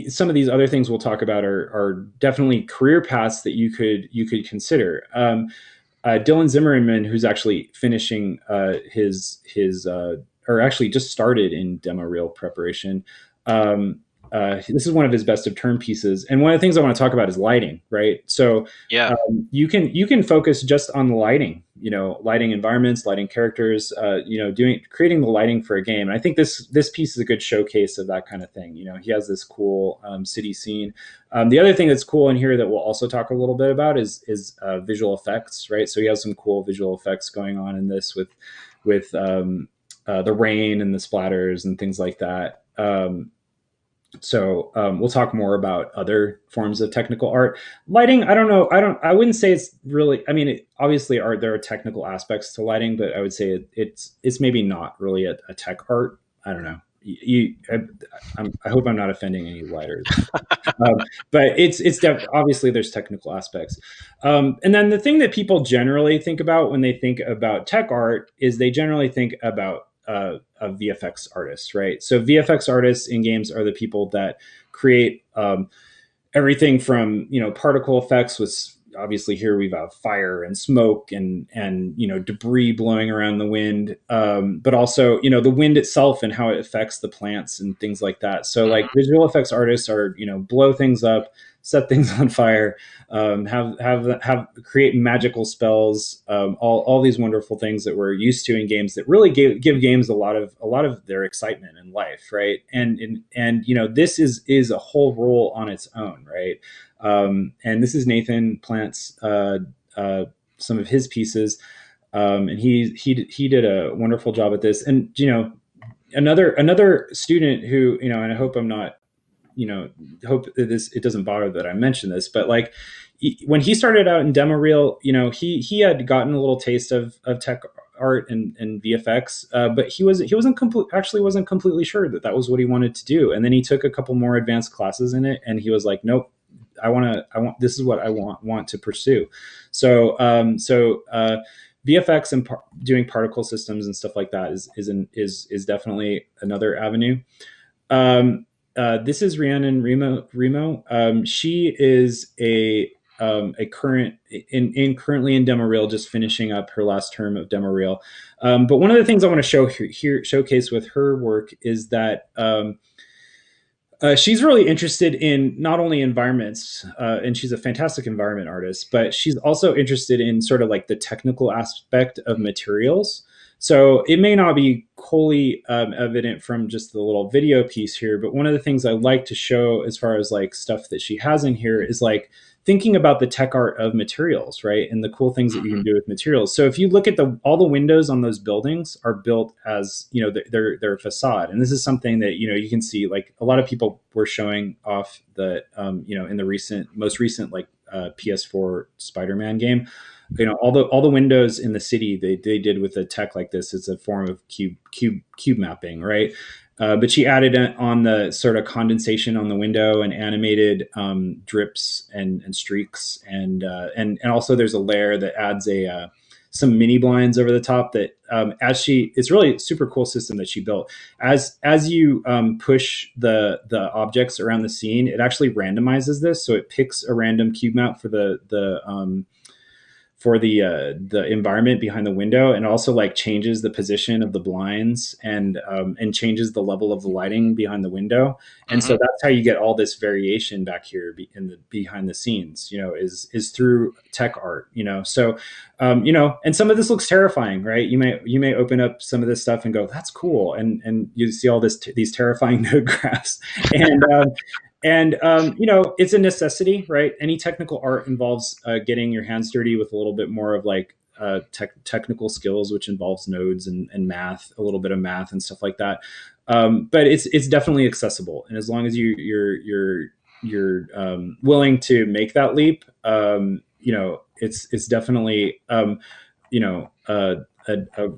some of these other things we'll talk about are definitely career paths that you could consider. Dylan Zimmerman, who's actually finishing his or actually just started in demo reel preparation, this is one of his best of term pieces, and one of the things I want to talk about is lighting, right? So Yeah. you can focus just on the lighting, lighting environments, lighting characters, creating the lighting for a game. And I think this piece is a good showcase of that kind of thing. He has this cool city scene. The other thing that's cool in here that we'll also talk a little bit about is visual effects, right? So he has some cool visual effects going on in this with the rain and the splatters and things like that. So we'll talk more about other forms of technical art. Lighting, I don't know. I wouldn't say it's really. I mean, obviously, there are technical aspects to lighting, but I would say it's maybe not really a tech art. I don't know. I hope I'm not offending any lighters, but obviously there's technical aspects. And then the thing that people generally think about when they think about tech art is they generally think about VFX artists, right? So VFX artists in games are the people that create everything from particle effects, with obviously here we've got fire and smoke and debris blowing around the wind, but also the wind itself and how it affects the plants and things like that. So like visual effects artists are blow things up, set things on fire, have create magical spells, all these wonderful things that we're used to in games that really give games a lot of their excitement in life, right? And this is a whole role on its own, right? And this is Nathan Plant's some of his pieces, and he did a wonderful job at this. And another student who and I hope I'm not hope that it doesn't bother that I mention this, but like when he started out in demo reel, he had gotten a little taste of tech art and VFX, but he wasn't completely sure that was what he wanted to do. And then he took a couple more advanced classes in it, and he was like, nope, I want this is what I want to pursue. So VFX and doing particle systems and stuff like that is definitely another avenue. This is Rhiannon Remo. She is a currently in demo reel, just finishing up her last term of demo reel. But one of the things I want to showcase with her work is that she's really interested in not only environments, and she's a fantastic environment artist, but she's also interested in sort of like the technical aspect of materials. So it may not be wholly evident from just the little video piece here, but one of the things I like to show as far as like stuff that she has in here is like thinking about the tech art of materials, right? And the cool things that you can do with materials. So if you look at all the windows on those buildings are built as, their facade. And this is something that, you can see, like a lot of people were showing off the, in the most recent like PS4 Spider-Man game. All the windows in the city they did with a tech like this. It's a form of cube mapping, right? But she added on the sort of condensation on the window and animated drips and streaks, and also there's a layer that adds some mini blinds over the top that it's really a super cool system that she built. As you push the objects around the scene, it actually randomizes this, so it picks a random cube map for the environment behind the window, and also like changes the position of the blinds and changes the level of the lighting behind the window. And so that's how you get all this variation back here behind the scenes, is through tech art, so and some of this looks terrifying, right? You may open up some of this stuff and go, that's cool, and you see all these terrifying node graphs, and it's a necessity, right? Any technical art involves getting your hands dirty with a little bit more of like technical skills, which involves nodes and math, a little bit of math and stuff like that. But it's definitely accessible, and as long as you're willing to make that leap, it's definitely a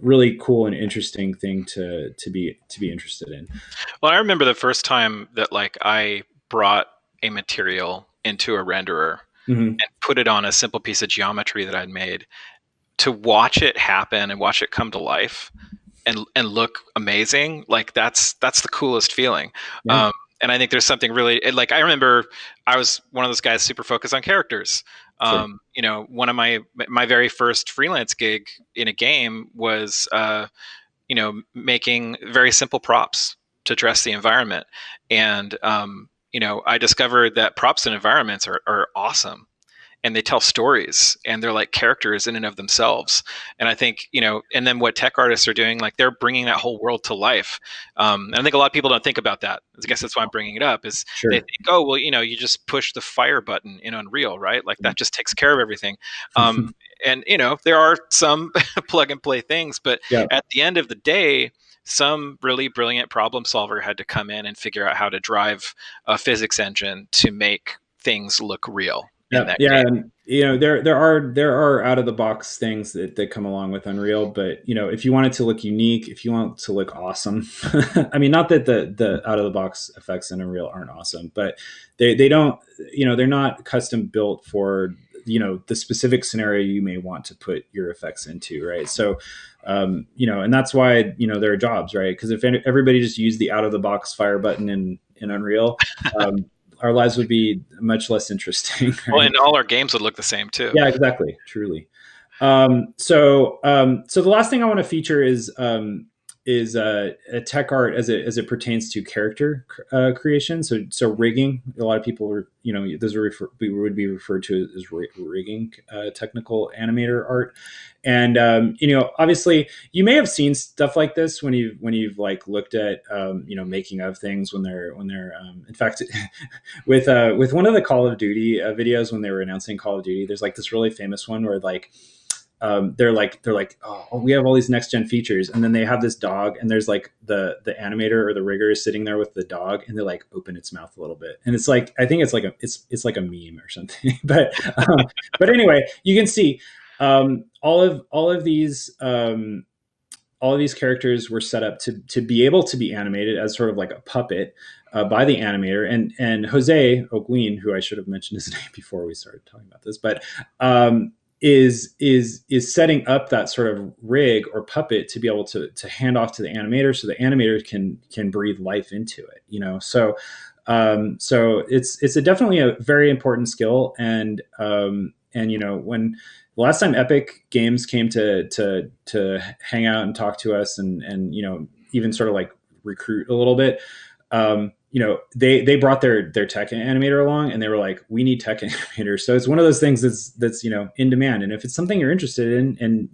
really cool and interesting thing to be interested in. Well, I remember the first time that like I brought a material into a renderer and put it on a simple piece of geometry that I'd made, to watch it happen and watch it come to life and look amazing. Like that's the coolest feeling. Yeah. And I think there's something really, like, I remember I was one of those guys super focused on characters. Sure. One of my very first freelance gig in a game was, making very simple props to dress the environment. And I discovered that props and environments are awesome, and they tell stories, and they're like characters in and of themselves. And I think, and then what tech artists are doing, like they're bringing that whole world to life. And I think a lot of people don't think about that. I guess that's why I'm bringing it up, is Sure. they think, oh, well, you just push the fire button in Unreal, right? Like that just takes care of everything. And, there are some plug and play things, but Yeah. at the end of the day, some really brilliant problem solver had to come in and figure out how to drive a physics engine to make things look real. Yeah, and there are out of the box things that come along with Unreal, but if you want it to look unique, if you want it to look awesome, I mean, not that the out of the box effects in Unreal aren't awesome, but they don't, they're not custom built for the specific scenario you may want to put your effects into, right? So and that's why there are jobs, right? Because if everybody just used the out of the box fire button in Unreal, our lives would be much less interesting. Right? Well, and all our games would look the same too. Yeah, exactly. Truly. So the last thing I want to feature is a tech art as it pertains to character creation. So rigging. A lot of people are, those would be referred to as rigging, technical animator art. And obviously, you may have seen stuff like this when you've like looked at making of things when they're in fact with one of the Call of Duty videos when they were announcing Call of Duty. There's like this really famous one where like they're like, oh, we have all these next gen features, and then they have this dog, and there's like the animator or the rigger is sitting there with the dog, and they like open its mouth a little bit, and it's like, I think it's like it's like a meme or something. but anyway, you can see all of these characters were set up to be able to be animated as sort of like a puppet by the animator, and Jose Oguin, who I should have mentioned his name before we started talking about this, but is setting up that sort of rig or puppet to be able to hand off to the animator, so the animator can breathe life into it. So it's definitely a very important skill, and when the last time Epic Games came to hang out and talk to us and even sort of like recruit a little bit, they brought their tech animator along, and they were like, we need tech animators. So it's one of those things that's in demand. And if it's something you're interested in, and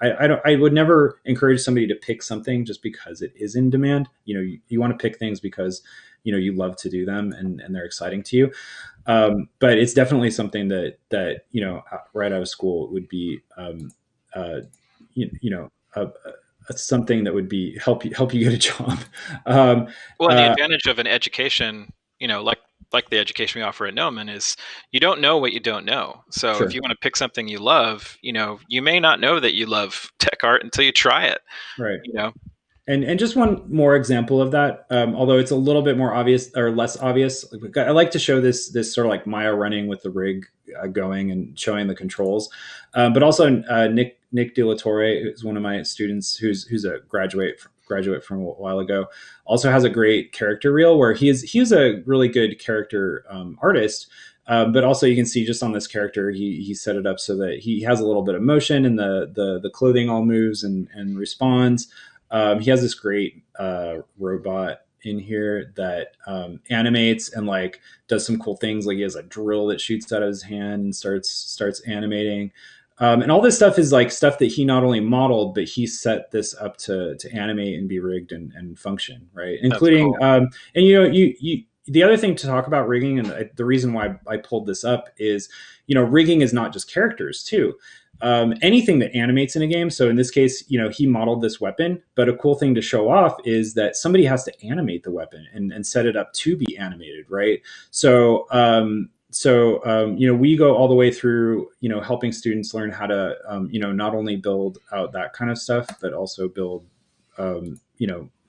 I would never encourage somebody to pick something just because it is in demand. You want to pick things because you love to do them and they're exciting to you. But it's definitely something that right out of school would be something that would be help you get a job. Well, and the advantage of an education, like the education we offer at Gnomon, is you don't know what you don't know. So Sure. If you want to pick something you love, you may not know that you love tech art until you try it. Right. And just one more example of that, although it's a little bit more obvious or less obvious. I like to show this sort of like Maya running with the rig going and showing the controls, but also Nick De La Torre is one of my students who's a graduate from a while ago. Also has a great character reel where he's a really good character artist. But also you can see just on this character, he set it up so that he has a little bit of motion, and the clothing all moves and responds. He has this great robot in here that animates and like does some cool things. Like he has a drill that shoots out of his hand and starts animating. And all this stuff is like stuff that he not only modeled, but he set this up to animate and be rigged and function, right? Including, cool. And you the other thing to talk about rigging, and the reason why I pulled this up is, rigging is not just characters too. Anything that animates in a game. So in this case, he modeled this weapon, but a cool thing to show off is that somebody has to animate the weapon and set it up to be animated, right? So, we go all the way through, helping students learn how to, not only build out that kind of stuff, but also build,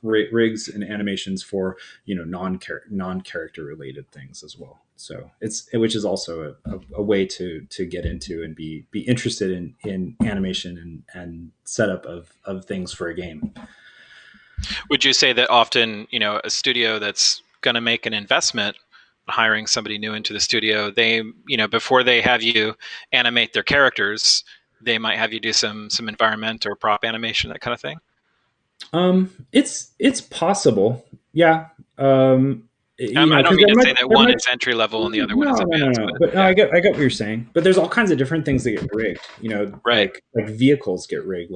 rigs and animations for, non-character related things as well. So which is also a way to get into and be interested in animation and setup of things for a game. Would you say that often, a studio that's going to make an investment hiring somebody new into the studio, they, before they have you animate their characters, they might have you do some environment or prop animation, that kind of thing? It's possible. Yeah. I don't Because mean to say that one is entry level and the other one is advanced, no. but But no, yeah, I get what you're saying. But there's all kinds of different things that get rigged. right. Like vehicles get rigged.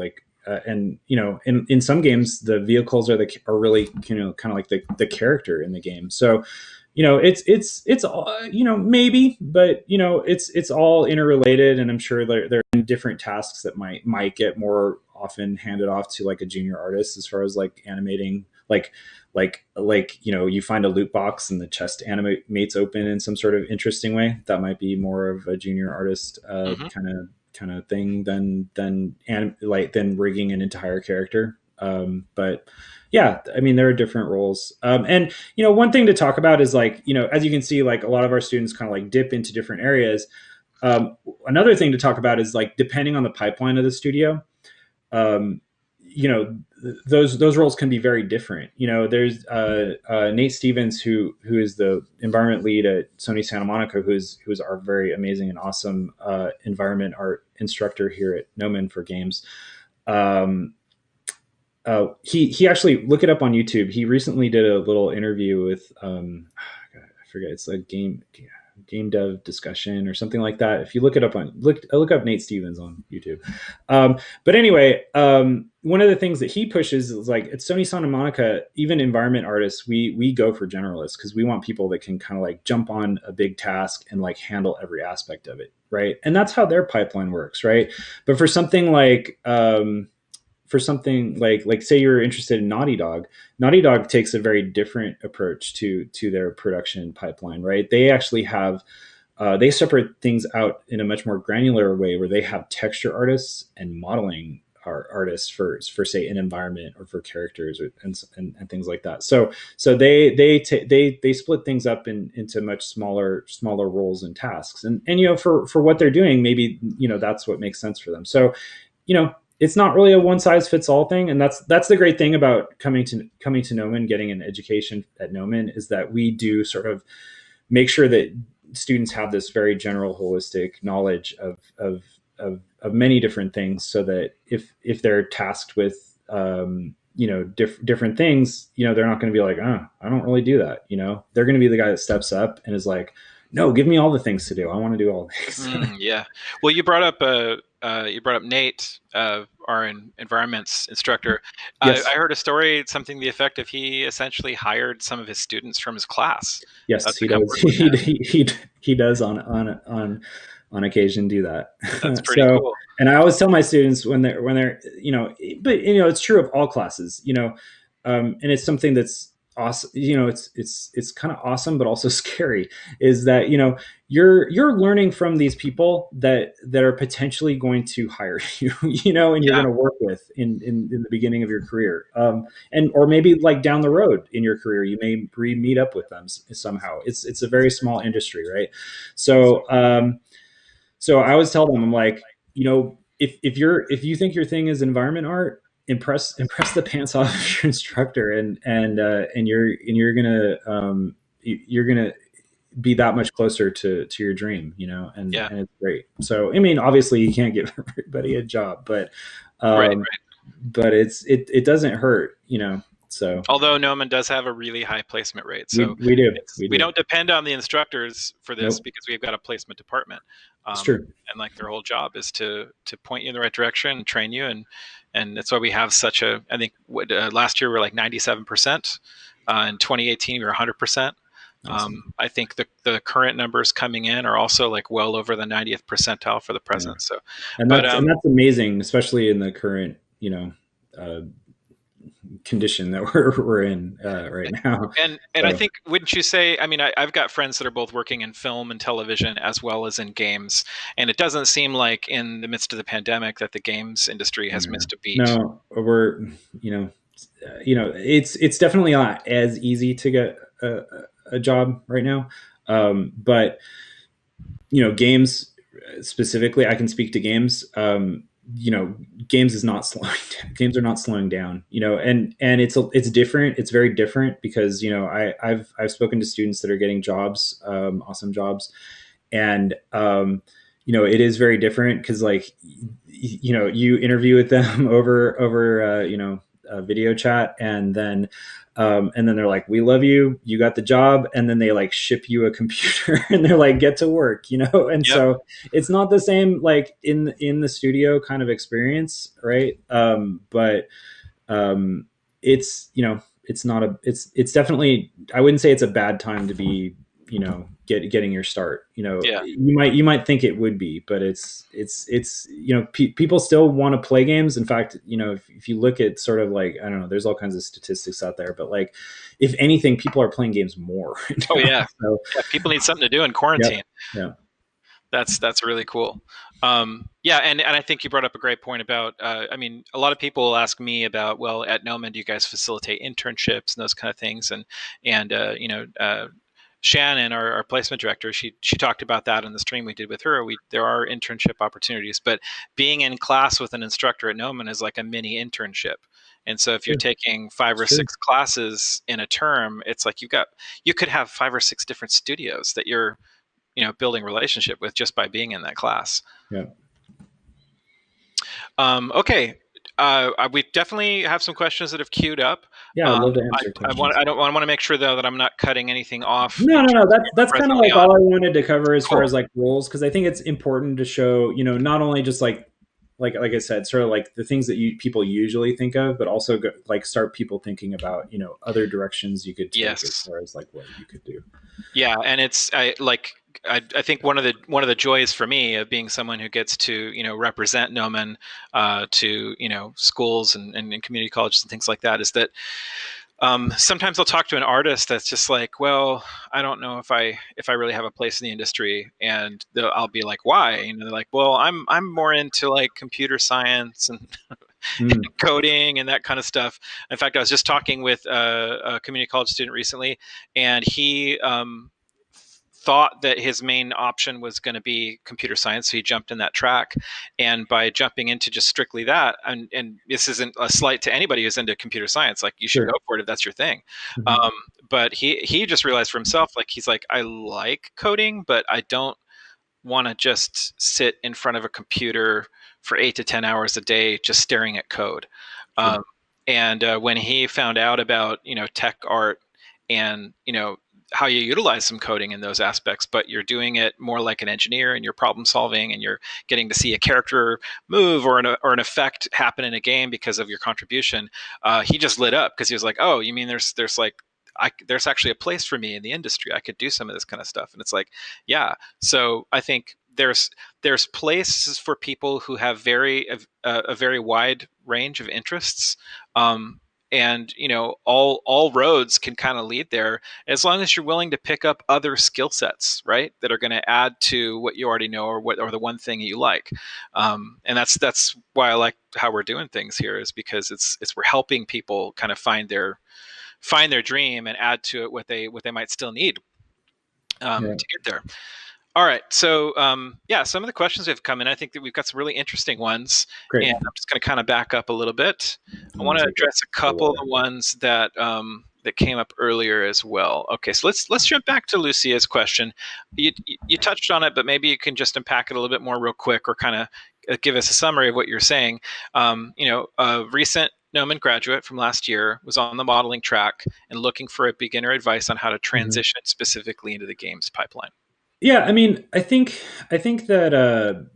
And in some games, the vehicles are really kind of like the character in the game. So it's all maybe, but it's all interrelated, and I'm sure there are different tasks that might get more often handed off to like a junior artist as far as like animating you find a loot box and the chest animates open in some sort of interesting way. That might be more of a junior artist Hmm. kind of thing than rigging an entire character. But yeah, I mean, there are different roles. And one thing to talk about is like, as you can see, like a lot of our students kind of like dip into different areas. Another thing to talk about is like, depending on the pipeline of the studio, um, those roles can be very different. There's Nate Stevens, who is the environment lead at Sony Santa Monica, who's our very amazing and awesome environment art instructor here at Gnomon for games. He actually, look it up on YouTube. He recently did a little interview with I forget, it's a game dev discussion or something like that. If you look it up look up Nate Stevens on YouTube. But anyway, one of the things that he pushes is like at Sony Santa Monica, even environment artists, we go for generalists because we want people that can kind of like jump on a big task and like handle every aspect of it, right? And that's how their pipeline works, right? But for something like say you're interested in Naughty Dog takes a very different approach to their production pipeline, right? They actually have they separate things out in a much more granular way, where they have texture artists and modeling artists for say an environment or for characters and things like that. So they split things up into much smaller roles and tasks, and for what they're doing, maybe that's what makes sense for them. So it's not really a one size fits all thing, and that's the great thing about coming to Gnomon, getting an education at Gnomon, is that we do sort of make sure that students have this very general, holistic knowledge of many different things, so that if they're tasked with different things, they're not going to be like, oh, I don't really do that. They're going to be the guy that steps up and is like, no, give me all the things to do. I want to do all the things. Yeah. Well, you brought up Nate, our environments instructor. Yes. I heard a story, something to the effect of he essentially hired some of his students from his class. Yes, To he come does. work with him. He does on occasion do that. That's pretty So, cool. and I always tell my students when they're but it's true of all classes, and it's something that's awesome. It's kind of awesome, but also scary. Is that you're learning from these people that are potentially going to hire you, and you're Yeah. going to work with in the beginning of your career, and or maybe like down the road in your career, you may meet up with them somehow. It's a very small industry, right? So I always tell them, I'm like, if you think your thing is environment art, impress the pants off of your instructor, and you're gonna be that much closer to your dream, and Yeah. and it's great. So I mean, obviously you can't give everybody a job, but Right. but it doesn't hurt, So Although Gnomon does have a really high placement rate, so we we do. don't depend on the instructors for this Nope, because we've got a placement department, it's true. and like their whole job is to point you in the right direction and train you, and that's why we have such a. I think last year we were like 97%. In 2018 we were 100%. Awesome. I think the current numbers coming in are also like well over the 90th percentile for the present. Yeah. So, And but that's amazing, especially in the current uh, condition that we're in right now. and I think, wouldn't you say? I mean, I've got friends that are both working in film and television as well as in games, and it doesn't seem like in the midst of the pandemic that the games industry has missed a beat. No, we're it's definitely not as easy to get a job right now, but games specifically, I can speak to games. Games is not slowing down. Games are not slowing down, and it's different. It's very different because I've spoken to students that are getting jobs, awesome jobs, and it is very different because like you interview with them over video chat, and then And then they're like, we love you, you got the job, and then they like ship you a computer and they're like, get to work, and Yep. so it's not the same like in the studio kind of experience, right? But it's it's not a it's definitely, I wouldn't say it's a bad time to be getting your start. Yeah. You might think it would be, but it's people still want to play games. In fact, if you look at sort of like, I don't know, there's all kinds of statistics out there, but like if anything, people are playing games more right Oh now. yeah. So Yeah. People need something to do in yeah, quarantine. yeah, That's really cool. Yeah, and I think you brought up a great point about. I mean, a lot of people ask me about, well, at Gnomon, do you guys facilitate internships and those kind of things? And Shannon, our placement director, she talked about that in the stream we did with her. There are internship opportunities, but being in class with an instructor at Gnomon is like a mini internship. And so if you're sure, taking 5 or sure, 6 classes in a term, it's like you could have 5 or 6 different studios that you're building relationship with just by being in that class. yeah, Okay. We definitely have some questions that have queued up. yeah. I'd love to answer I want. questions. I don't. I want to make sure though that I'm not cutting anything off No, in no, no. terms of what That's we're kind of presently like on. all I wanted to cover as far Cool. as like roles, because I think it's important to show, not only just like I said, sort of like the things that people usually think of, but also like start people thinking about other directions you could take as Yes. far as like what you could do. Yeah, and I think one of the joys for me of being someone who gets to represent Gnomon to schools and community colleges and things like that is that sometimes I'll talk to an artist that's just like, well, I don't know if I really have a place in the industry, and I'll be like, why? They're like, well, I'm more into like computer science and Mm, coding and that kind of stuff. In fact, I was just talking with a community college student recently, and he thought that his main option was going to be computer science, so he jumped in that track. And by jumping into just strictly that, and this isn't a slight to anybody who's into computer science, like you should sure. go for it if that's your thing. Hmm. um, but he just realized for himself, like he's like, I like coding, but I don't want to just sit in front of a computer for 8 to 10 hours a day just staring at code. Sure. Um, and when he found out about tech art and how you utilize some coding in those aspects, but you're doing it more like an engineer and you're problem solving and you're getting to see a character move or an effect happen in a game because of your contribution. He just lit up because he was like, oh, you mean there's like there's actually a place for me in the industry. I could do some of this kind of stuff. And it's like, yeah. So I think there's places for people who have a very wide range of interests. And all roads can kind of lead there as long as you're willing to pick up other skill sets, right, that are going to add to what you already know or the one thing you like. And that's why I like how we're doing things here, is because it's we're helping people kind of find their dream and add to it what they might still need Yeah. to get there. All right, so yeah, some of the questions have come in. I think that we've got some really interesting ones, Great. and I'm just going to kind of back up a little bit. I I'm want gonna to take address a a couple of water. the ones that came up earlier as well. Okay, so let's jump back to Lucia's question. You touched on it, but maybe you can just unpack it a little bit more real quick, or kind of give us a summary of what you're saying. A recent Gnomon graduate from last year was on the modeling track and looking for a beginner advice on how to Mhm. transition specifically into the games pipeline. Yeah, I mean, I think that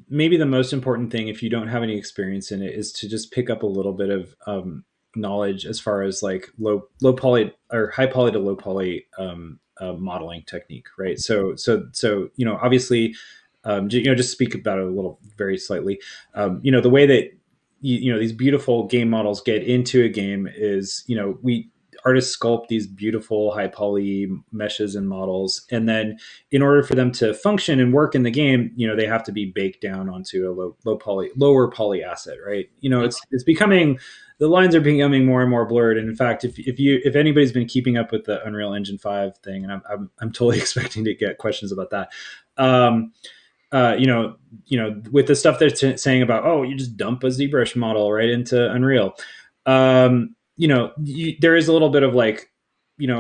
maybe the most important thing, if you don't have any experience in it, is to just pick up a little bit of knowledge as far as like low poly or high poly to low poly modeling technique, right? So obviously, just speak about it a little very slightly. The way that these beautiful game models get into a game is we artists sculpt these beautiful high poly meshes and models, and then in order for them to function and work in the game, they have to be baked down onto a lower poly asset, right? It's becoming, the lines are becoming more and more blurred. And in fact, if anybody's been keeping up with the Unreal Engine 5 thing, and I'm totally expecting to get questions about that. um, with the stuff they're saying about, oh, you just dump a ZBrush model right into Unreal. There is a little bit of like,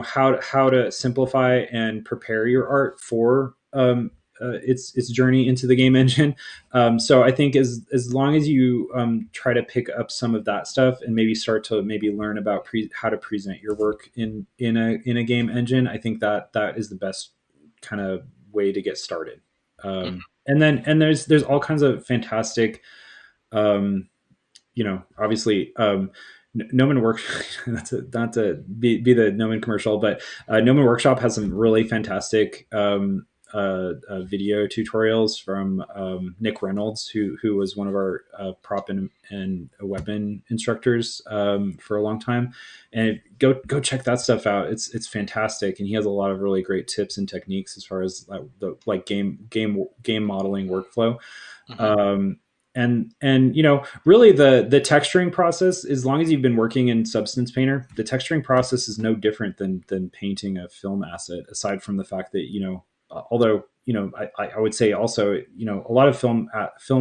how to simplify and prepare your art for its journey into the game engine. So I think as long as you try to pick up some of that stuff and maybe start to maybe learn about how to present your work in a game engine, I think that is the best kind of way to get started. And there's all kinds of fantastic, obviously, Gnomon Work, not to be the Gnomon commercial, but Gnomon Workshop has some really fantastic video tutorials from Nick Reynolds, who was one of our prop and weapon instructors for a long time. And go check that stuff out. It's fantastic, and he has a lot of really great tips and techniques as far as the like game modeling workflow. And really the texturing process, as long as you've been working in Substance Painter, the texturing process is no different than painting a film asset, aside from the fact that although I would say also a lot of film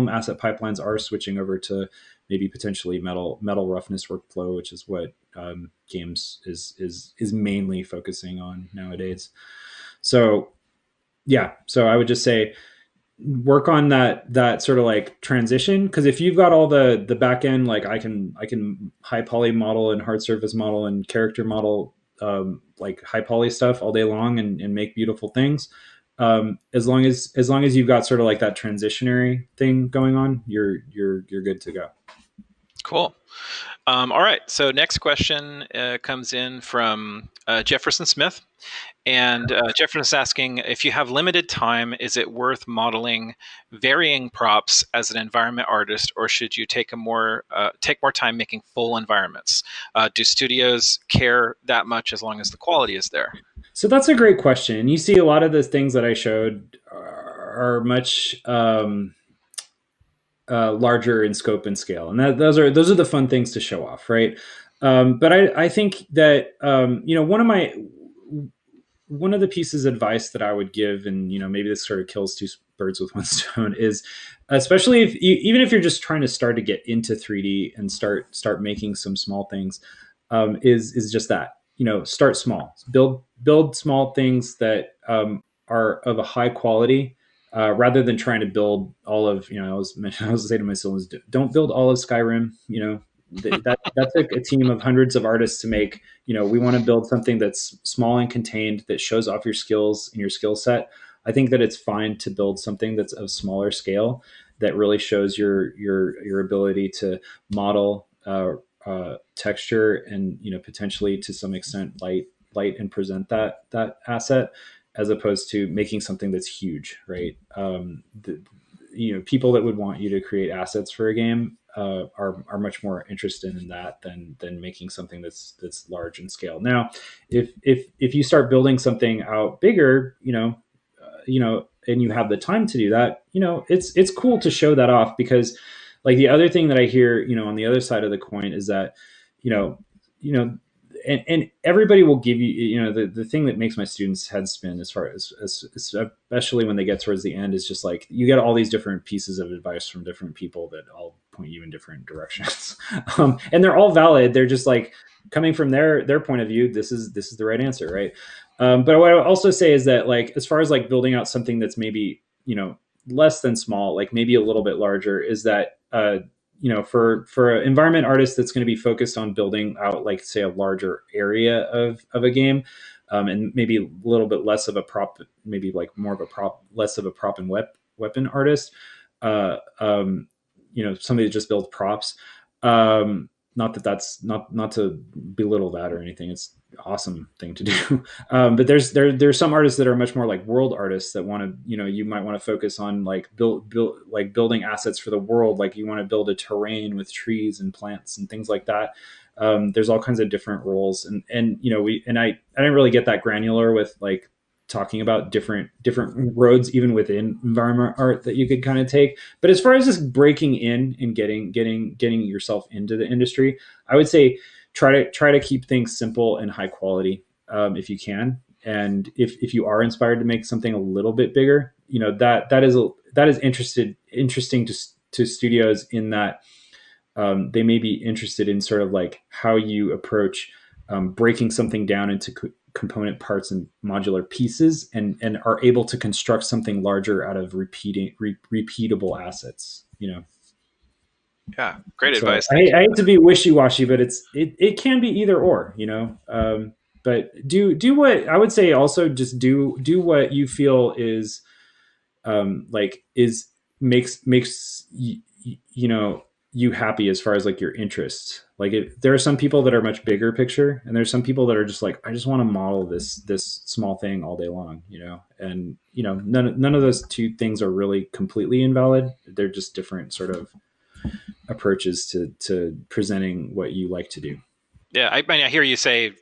asset pipelines are switching over to maybe potentially metal roughness workflow, which is what games is mainly focusing on nowadays. So I would just say work on that sort of like transition, because if you've got all the back end, like I can high poly model and hard surface model and character model like high poly stuff all day long and make beautiful things, as long as you've got sort of like that transitionary thing going on, you're good to go. Cool. All right. So next question comes in from Jefferson Smith. And Jefferson is asking, if you have limited time, is it worth modeling varying props as an environment artist, or should you take more time making full environments? Do studios care that much as long as the quality is there? So that's a great question. You see a lot of the things that I showed are much larger in scope and scale, and those are the fun things to show off, right? But I think that one of the pieces of advice that I would give, and maybe this sort of kills two birds with one stone, is especially even if you're just trying to start to get into 3D and start making some small things, is just that, start small, build small things that are of a high quality, rather than trying to build all of, I was saying to my students, don't build all of Skyrim. That took a team of hundreds of artists to make. We want to build something that's small and contained, that shows off your skills and your skill set. I think that it's fine to build something that's of smaller scale, that really shows your ability to model texture and potentially to some extent light and present that asset, as opposed to making something that's huge, right? People that would want you to create assets for a game are much more interested in that than making something that's large in scale. Now, if you start building something out bigger, and you have the time to do that, it's cool to show that off, because like the other thing that I hear, on the other side of the coin is that, and everybody will give you, the thing that makes my students' heads spin, as far as especially when they get towards the end, is just like you get all these different pieces of advice from different people that all point you in different directions, and they're all valid. They're just like coming from their point of view. This is the right answer, right? But what I would also say is that, like, as far as like building out something that's maybe less than small, like maybe a little bit larger, is that for an environment artist that's going to be focused on building out, like, say, a larger area of a game, and maybe a little bit less of a prop, maybe like more of a prop, less of a prop and weapon artist, somebody that just builds props. Not that that's not to belittle that or anything. It's an awesome thing to do. But there's some artists that are much more like world artists that want to, you might want to focus on like building assets for the world. Like you want to build a terrain with trees and plants and things like that. There's all kinds of different roles, and I didn't really get that granular with like talking about different roads even within environment art that you could kind of take. But as far as just breaking in and getting yourself into the industry, I would say try to keep things simple and high quality, if you can. And if you are inspired to make something a little bit bigger, that is interesting to studios, in that they may be interested in sort of like how you approach breaking something down into component parts and modular pieces, and are able to construct something larger out of repeatable assets. Yeah, great So advice. Thank I you. hate to be wishy washy, but it can be either or. But do what I would say. Also, just do what you feel is like is makes you happy as far as like your interests. Like there are some people that are much bigger picture, and there's some people that are just like, I just want to model this small thing all day long. And none of those two things are really completely invalid. They're just different sort of approaches to presenting what you like to do. Yeah, I mean, I hear you say,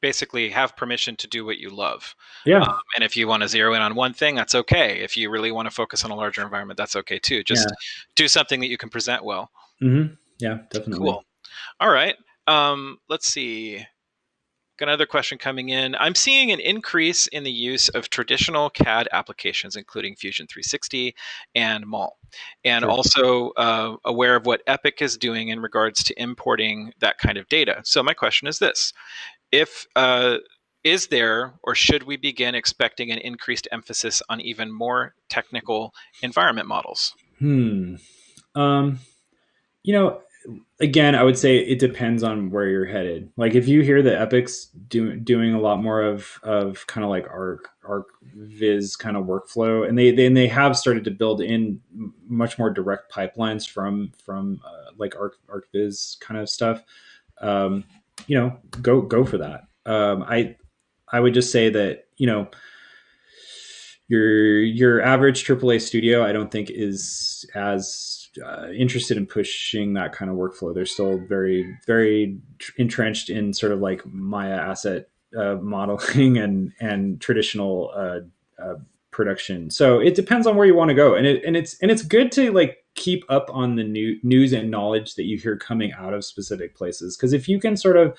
basically have permission to do what you love. Yeah, And if you want to zero in on one thing, that's okay. If you really want to focus on a larger environment, that's okay too. Just yeah, do something that you can present well. yeah, definitely. Cool. All right. Let's see. Got another question coming in. I'm seeing an increase in the use of traditional CAD applications, including Fusion 360 and Mall, and Sure. also aware of what Epic is doing in regards to importing that kind of data. So my question is this: If is there or should we begin expecting an increased emphasis on even more technical environment models? Hmm. Um, you know, Again, I would say it depends on where you're headed. Like if you hear that Epic's doing a lot more of kind of like arc viz kind of workflow, and they have started to build in much more direct pipelines from like arc viz kind of stuff. Um, go for that. I would just say that your average AAA studio, I don't think is as interested in pushing that kind of workflow. They're still very, very entrenched in sort of like Maya asset modeling and traditional production. So it depends on where you want to go, and it's good to like keep up on the news and knowledge that you hear coming out of specific places, because if you can sort of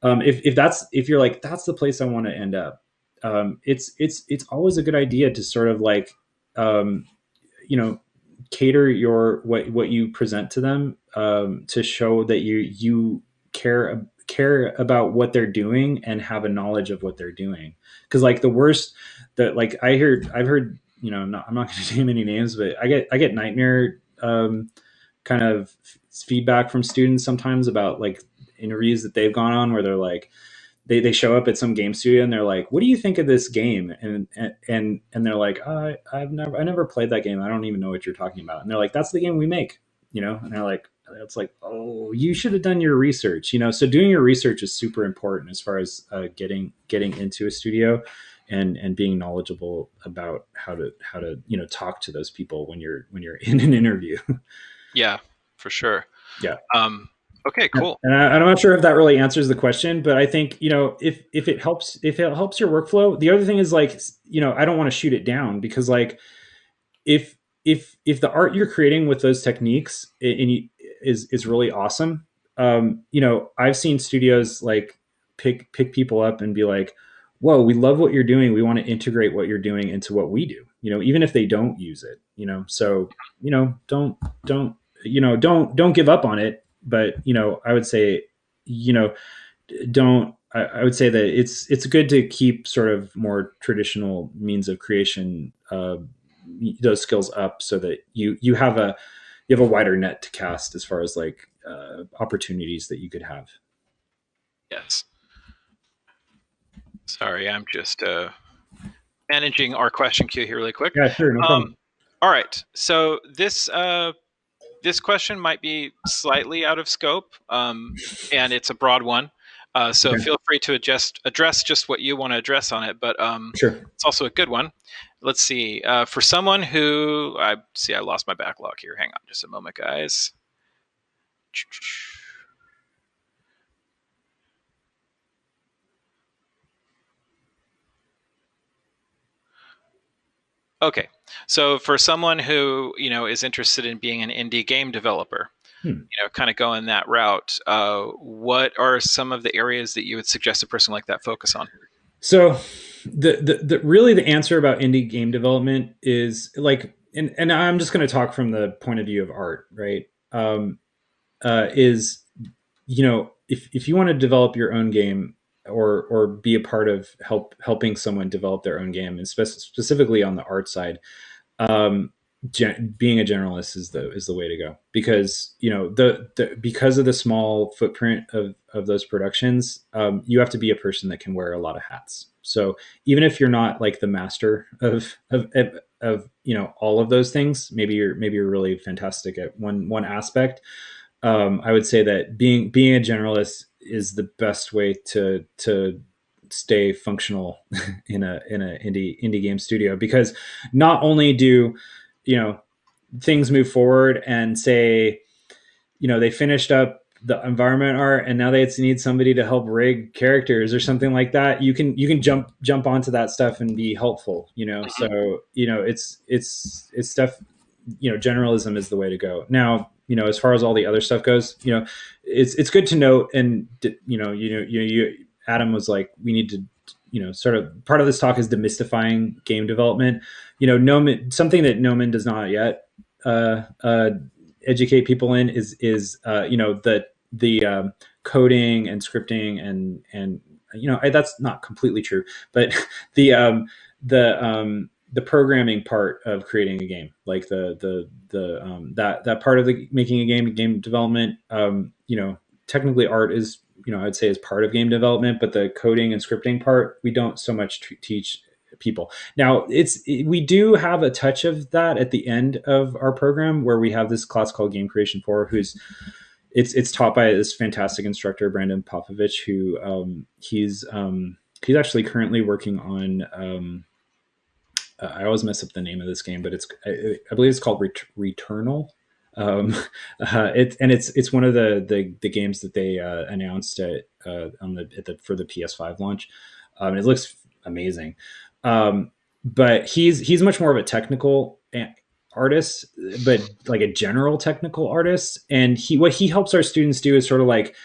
if you're like, that's the place I want to end up, it's always a good idea to sort of like um, you know cater your what you present to them, to show that you care about what they're doing and have a knowledge of what they're doing. Because like the worst that like I've heard, I'm not going to name any names, but I get nightmare kind of feedback from students sometimes about like interviews that they've gone on where they're like, they show up at some game studio and they're like, what do you think of this game? And they're like, I never played that game, I don't even know what you're talking about. And they're like, that's the game we make. And they're like, it's like, oh, you should have done your research. So doing your research is super important as far as getting into a studio and being knowledgeable about how to talk to those people when you're in an interview. Yeah, for sure. Yeah. Okay, cool. And I'm not sure if that really answers the question, but I think if it helps your workflow. The other thing is like, I don't want to shoot it down, because like if the art you're creating with those techniques is really awesome. I've seen studios like pick people up and be like, whoa, we love what you're doing, we want to integrate what you're doing into what we do, even if they don't use it. So don't give up on it. But I would say, don't I would say that it's good to keep sort of more traditional means of creation, those skills up, so that you have a wider net to cast as far as like opportunities that you could have. Yes. Sorry, I'm just managing our question queue here really quick. Yeah, sure, no problem. All right. So this question might be slightly out of scope, and it's a broad one. So Okay. feel free to address just what you want to address on it. But Sure. it's also a good one. Let's see. For someone who I lost my backlog here. Hang on just a moment, guys. Okay, so for someone who is interested in being an indie game developer, kind of going that route, what are some of the areas that you would suggest a person like that focus on? So the really the answer about indie game development is like, and I'm just going to talk from the point of view of art, right? Is if you want to develop your own game or be a part of helping someone develop their own game, and specifically on the art side, um, being a generalist is the way to go, because because of the small footprint of those productions, you have to be a person that can wear a lot of hats. So even if you're not like the master of all of those things, maybe you're really fantastic at one aspect. I would say that being a generalist is the best way to stay functional in a indie game studio, because not only do things move forward and say they finished up the environment art and now they need somebody to help rig characters or something like that, you can jump onto that stuff and be helpful. So it's stuff. Generalism is the way to go. Now, as far as all the other stuff goes, it's good to note. And Adam was like, we need to sort of, part of this talk is demystifying game development. Gnomon, something that Gnomon does not yet educate people in is the coding and scripting and that's not completely true, but the programming part of creating a game, like that part of the making a game development. Technically art is, I'd say, is part of game development, but the coding and scripting part, we don't so much teach people. Now, we do have a touch of that at the end of our program, where we have this class called Game Creation 4, it's taught by this fantastic instructor, Brandon Popovich, who he's actually currently working on. I always mess up the name of this game, but I believe it's called Returnal. It's one of the games that they announced for the PS5 launch. It looks amazing. But he's much more of a technical artist, but like a general technical artist. And what he helps our students do is sort of like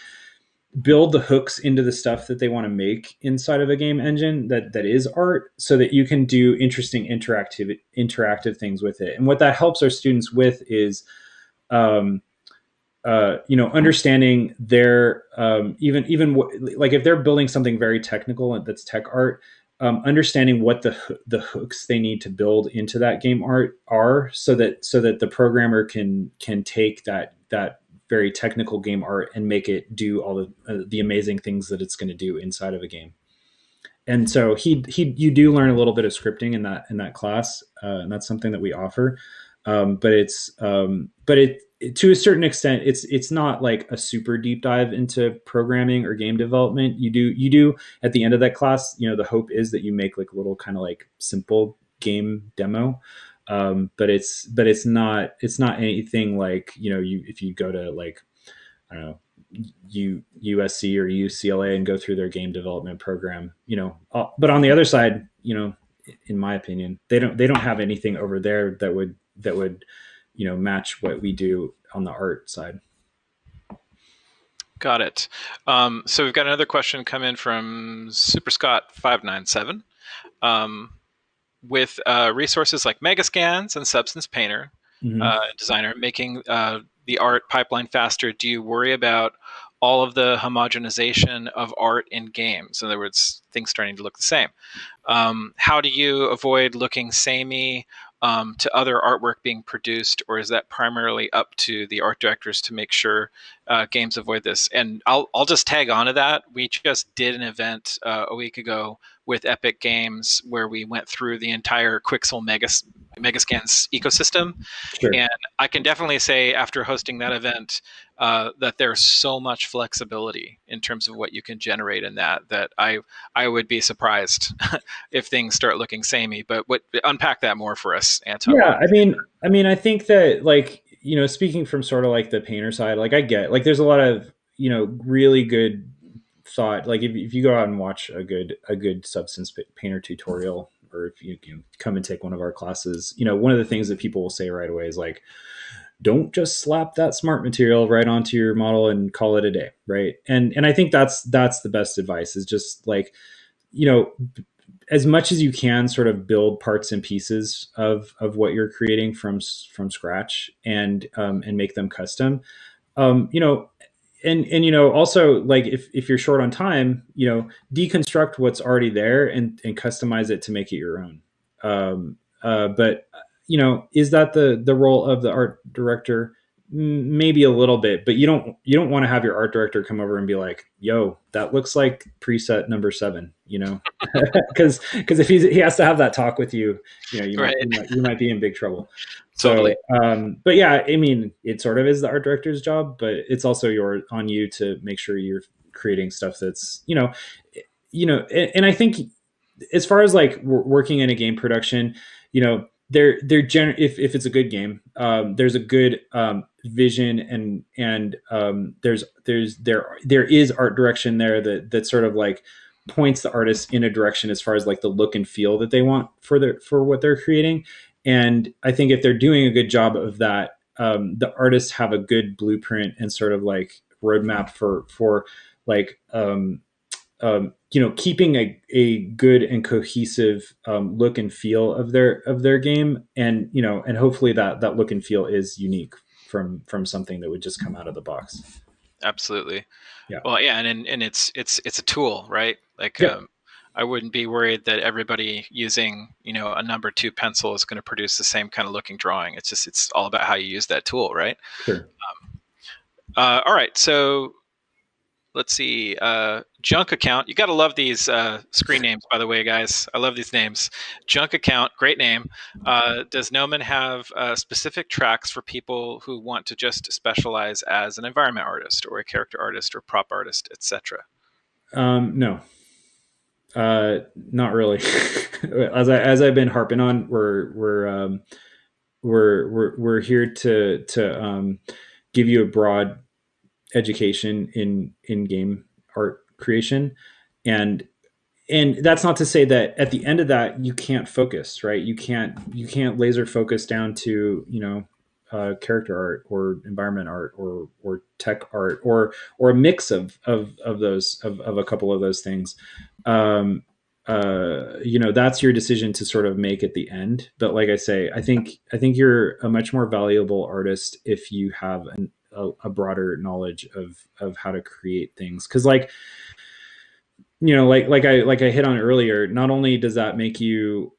build the hooks into the stuff that they want to make inside of a game engine that is art, so that you can do interesting interactive things with it. And what that helps our students with is understanding their even like if they're building something very technical that's tech art, understanding what the hooks they need to build into that game art are, so that the programmer can take that very technical game art and make it do all the amazing things that it's going to do inside of a game. And so you do learn a little bit of scripting in that class, and that's something that we offer. But to a certain extent, it's not like a super deep dive into programming or game development. You do at the end of that class, the hope is that you make like a little kind of like simple game demo. But it's not anything like, if you go to like, I don't know, USC or UCLA and go through their game development program, but on the other side, in my opinion, they don't have anything over there that would match what we do on the art side. Got it. So we've got another question come in from Super Scott 597. With resources like Megascans and Substance Painter, Designer, making the art pipeline faster, do you worry about all of the homogenization of art in games? In other words, things starting to look the same. How do you avoid looking samey to other artwork being produced, or is that primarily up to the art directors to make sure games avoid this? And I'll just tag on to that. We just did an event a week ago with Epic Games where we went through the entire Quixel Megascans ecosystem. Sure. And I can definitely say, after hosting that event, that there's so much flexibility in terms of what you can generate in that I would be surprised if things start looking samey. But unpack that more for us, Anton. Yeah, I mean, I think that, like, speaking from sort of like the painter side, like I get, like, there's a lot of really good thought. Like if you go out and watch a good Substance Painter tutorial, or if you come and take one of our classes, one of the things that people will say right away is like, don't just slap that smart material right onto your model and call it a day, right? And I think that's the best advice, is just like, as much as you can, sort of build parts and pieces of what you're creating from scratch, and make them custom. and also like if you're short on time, deconstruct what's already there and customize it to make it your own. But is that the role of the art director? Maybe a little bit, but you don't want to have your art director come over and be like, yo, that looks like preset number 7, because if he has to have that talk with you, Right. you might be in big trouble. Totally. So, but yeah, I mean, it sort of is the art director's job, but it's also on you to make sure you're creating stuff that's, and I think as far as like working in a game production, if it's a good game, there's a good vision and there is art direction there that sort of like points the artist in a direction as far as like the look and feel that they want for what they're creating. And I think if they're doing a good job of that, the artists have a good blueprint and sort of like roadmap for like keeping a good and cohesive look and feel of their game, and and hopefully that look and feel is unique from something that would just come out of the box. Absolutely. Yeah. Well, yeah, and it's a tool, right? Like, yeah. I wouldn't be worried that everybody using a number 2 pencil is going to produce the same kind of looking drawing. It's all about how you use that tool, right? Sure. All right, so let's see. Junk account. You got to love these screen names, by the way, guys. I love these names. Junk account, great name. Does Gnomon have specific tracks for people who want to just specialize as an environment artist or a character artist or prop artist, etc.? No. Not really. as I've been harping on, we're here to give you a broad education in game art creation, and that's not to say that at the end of that you can't focus, right? You can't laser focus down to character art or environment art or tech art or a mix of those of a couple of those things. That's your decision to sort of make at the end. But like I say, I think you're a much more valuable artist if you have a broader knowledge of how to create things. Because like I hit on earlier, not only does that make you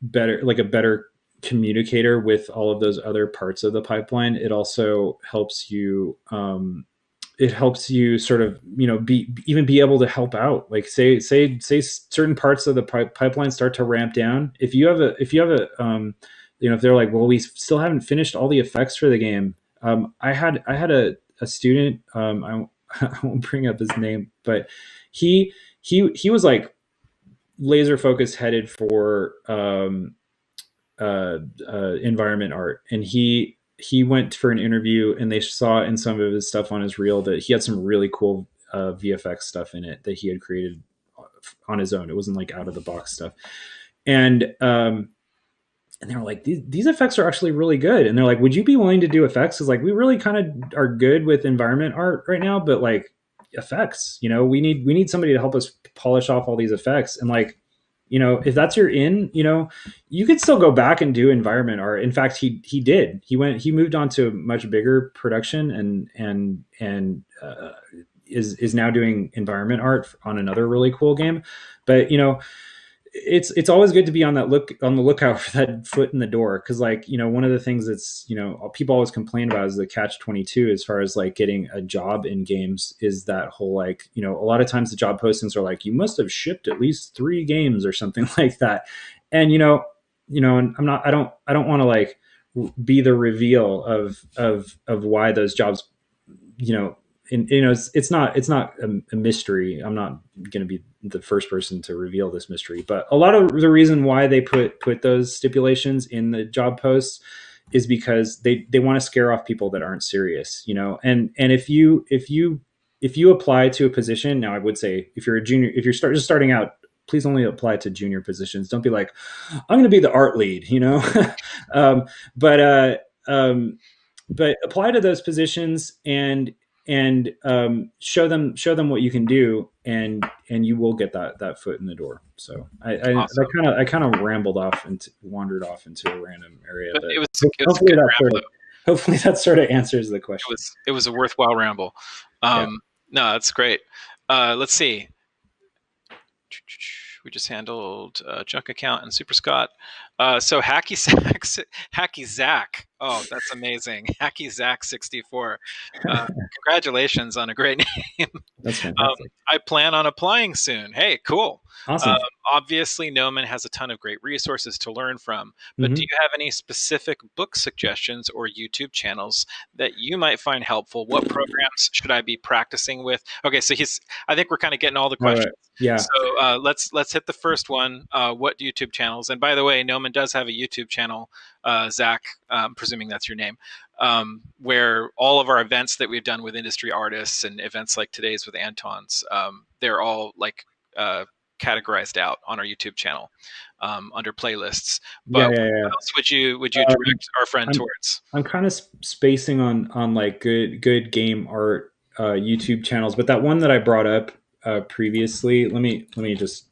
better, like a better communicator with all of those other parts of the pipeline, it also helps you sort of be able to help out. Like say certain parts of the pipeline start to ramp down. If you have a if they're like, well, we still haven't finished all the effects for the game. I had a student, I won't bring up his name, but he was like laser focused headed for environment art, and he went for an interview, and they saw in some of his stuff on his reel that he had some really cool VFX stuff in it that he had created on his own. It wasn't like out of the box stuff. And they were like, these effects are actually really good. And they're like, would you be willing to do effects? Because like we really kind of are good with environment art right now, but like effects, we need somebody to help us polish off all these effects. And like, if that's your you could still go back and do environment art. In fact, he did. He moved on to a much bigger production and is now doing environment art on another really cool game. But it's always good to be on the lookout for that foot in the door, because like one of the things that's people always complain about is the catch-22 as far as like getting a job in games, is that whole like a lot of times the job postings are like, you must have shipped at least 3 games or something like that. And I don't want to like be the reveal of why those jobs it's not a mystery. I'm not going to be the first person to reveal this mystery, but a lot of the reason why they put those stipulations in the job posts is because they want to scare off people that aren't serious, and if you apply to a position now, I would say if you're a junior, if you're just starting out, please only apply to junior positions. Don't be like, I'm going to be the art lead, but apply to those positions and show them what you can do, and you will get that foot in the door. So awesome. I kind of rambled off and wandered off into a random area. But it was hopefully hopefully that sort of answers the question. It was a worthwhile ramble. Yeah. No, that's great. Let's see. We just handled Junk Account and Super Scott. So Hacky Zach. Oh, that's amazing. Hacky Zach 64. Congratulations on a great name. That's fantastic. I plan on applying soon. Hey, cool. Awesome. Obviously, Gnomon has a ton of great resources to learn from, but do Mhm. you have any specific book suggestions or YouTube channels that you might find helpful? What programs should I be practicing with? Okay, so I think we're kind of getting all the All right. questions. Yeah. So let's hit the first one. What YouTube channels? And by the way, Gnomon does have a YouTube channel. Zach, I'm presuming that's your name, where all of our events that we've done with industry artists and events like today's with Antons, they're all like categorized out on our YouTube channel under playlists. Yeah, But yeah, yeah. what else would you Um, direct our friend I'm towards? I'm kind of spacing on like good game art YouTube channels, but that one that I brought up previously, let me just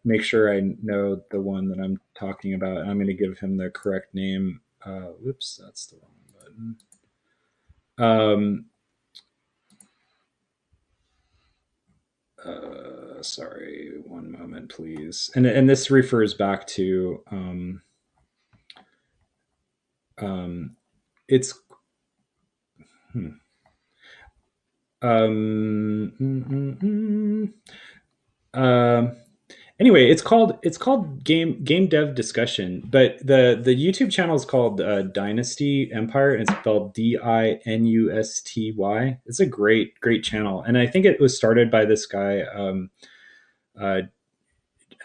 make sure I know the one that I'm talking about. I'm going to give him the correct name. Whoops, that's the wrong button. Sorry, one moment, please. And this refers back to it's hmm. um, mm, mm, mm. Anyway, it's called game dev discussion, but the YouTube channel is called Dynasty Empire, and it's spelled Dinusty. It's a great channel, and I think it was started by this guy. Uh,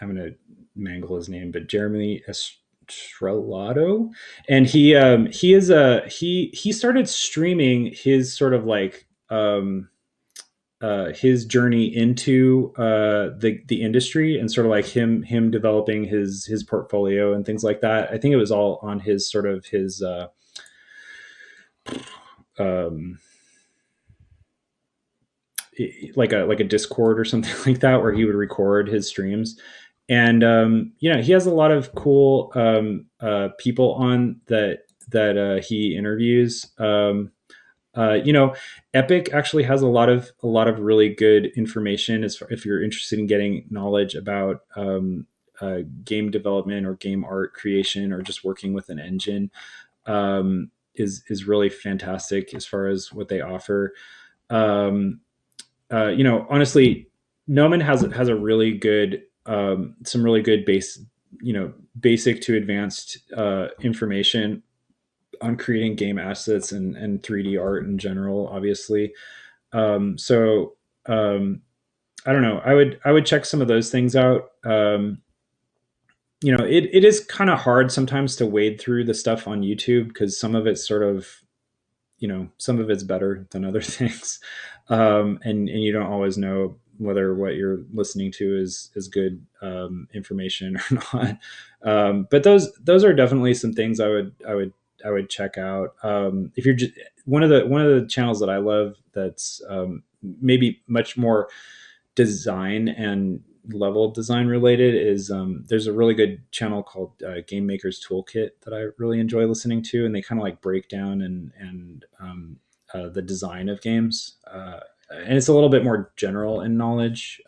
I'm gonna mangle his name, but Jeremy Estrelato, and he started streaming his sort of like his journey into the industry, and sort of like him developing his portfolio and things like that. I think it was all on his sort of his um, like a Discord or something like that, where he would record his streams. And he has a lot of cool people on that he interviews. You know, Epic actually has a lot of really good information as if you're interested in getting knowledge about game development or game art creation, or just working with an engine. Is really fantastic as far as what they offer. Um, Honestly, Gnomon has a really good some really good basic to advanced information on creating game assets and 3D art in general, obviously. So I don't know. I would check some of those things out. It is kind of hard sometimes to wade through the stuff on YouTube, because some of it's sort of, some of it's better than other things, and you don't always know whether what you're listening to is good information or not. But those are definitely some things I would check out. If you're just one of the channels that I love, that's maybe much more design and level design related, is there's a really good channel called Game Maker's Toolkit that I really enjoy listening to, and they kind of like break down and the design of games, and it's a little bit more general in knowledge.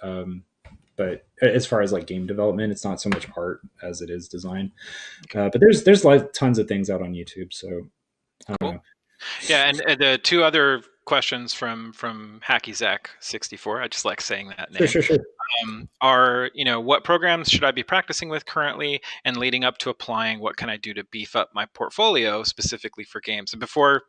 But as far as like game development, it's not so much art as it is design. But there's like tons of things out on YouTube, so I don't Cool. know. Yeah, and the two other questions from Hacky Zach 64. I just like saying that Sure, name. sure, sure. Are what programs should I be practicing with currently, and leading up to applying, what can I do to beef up my portfolio specifically for games? And before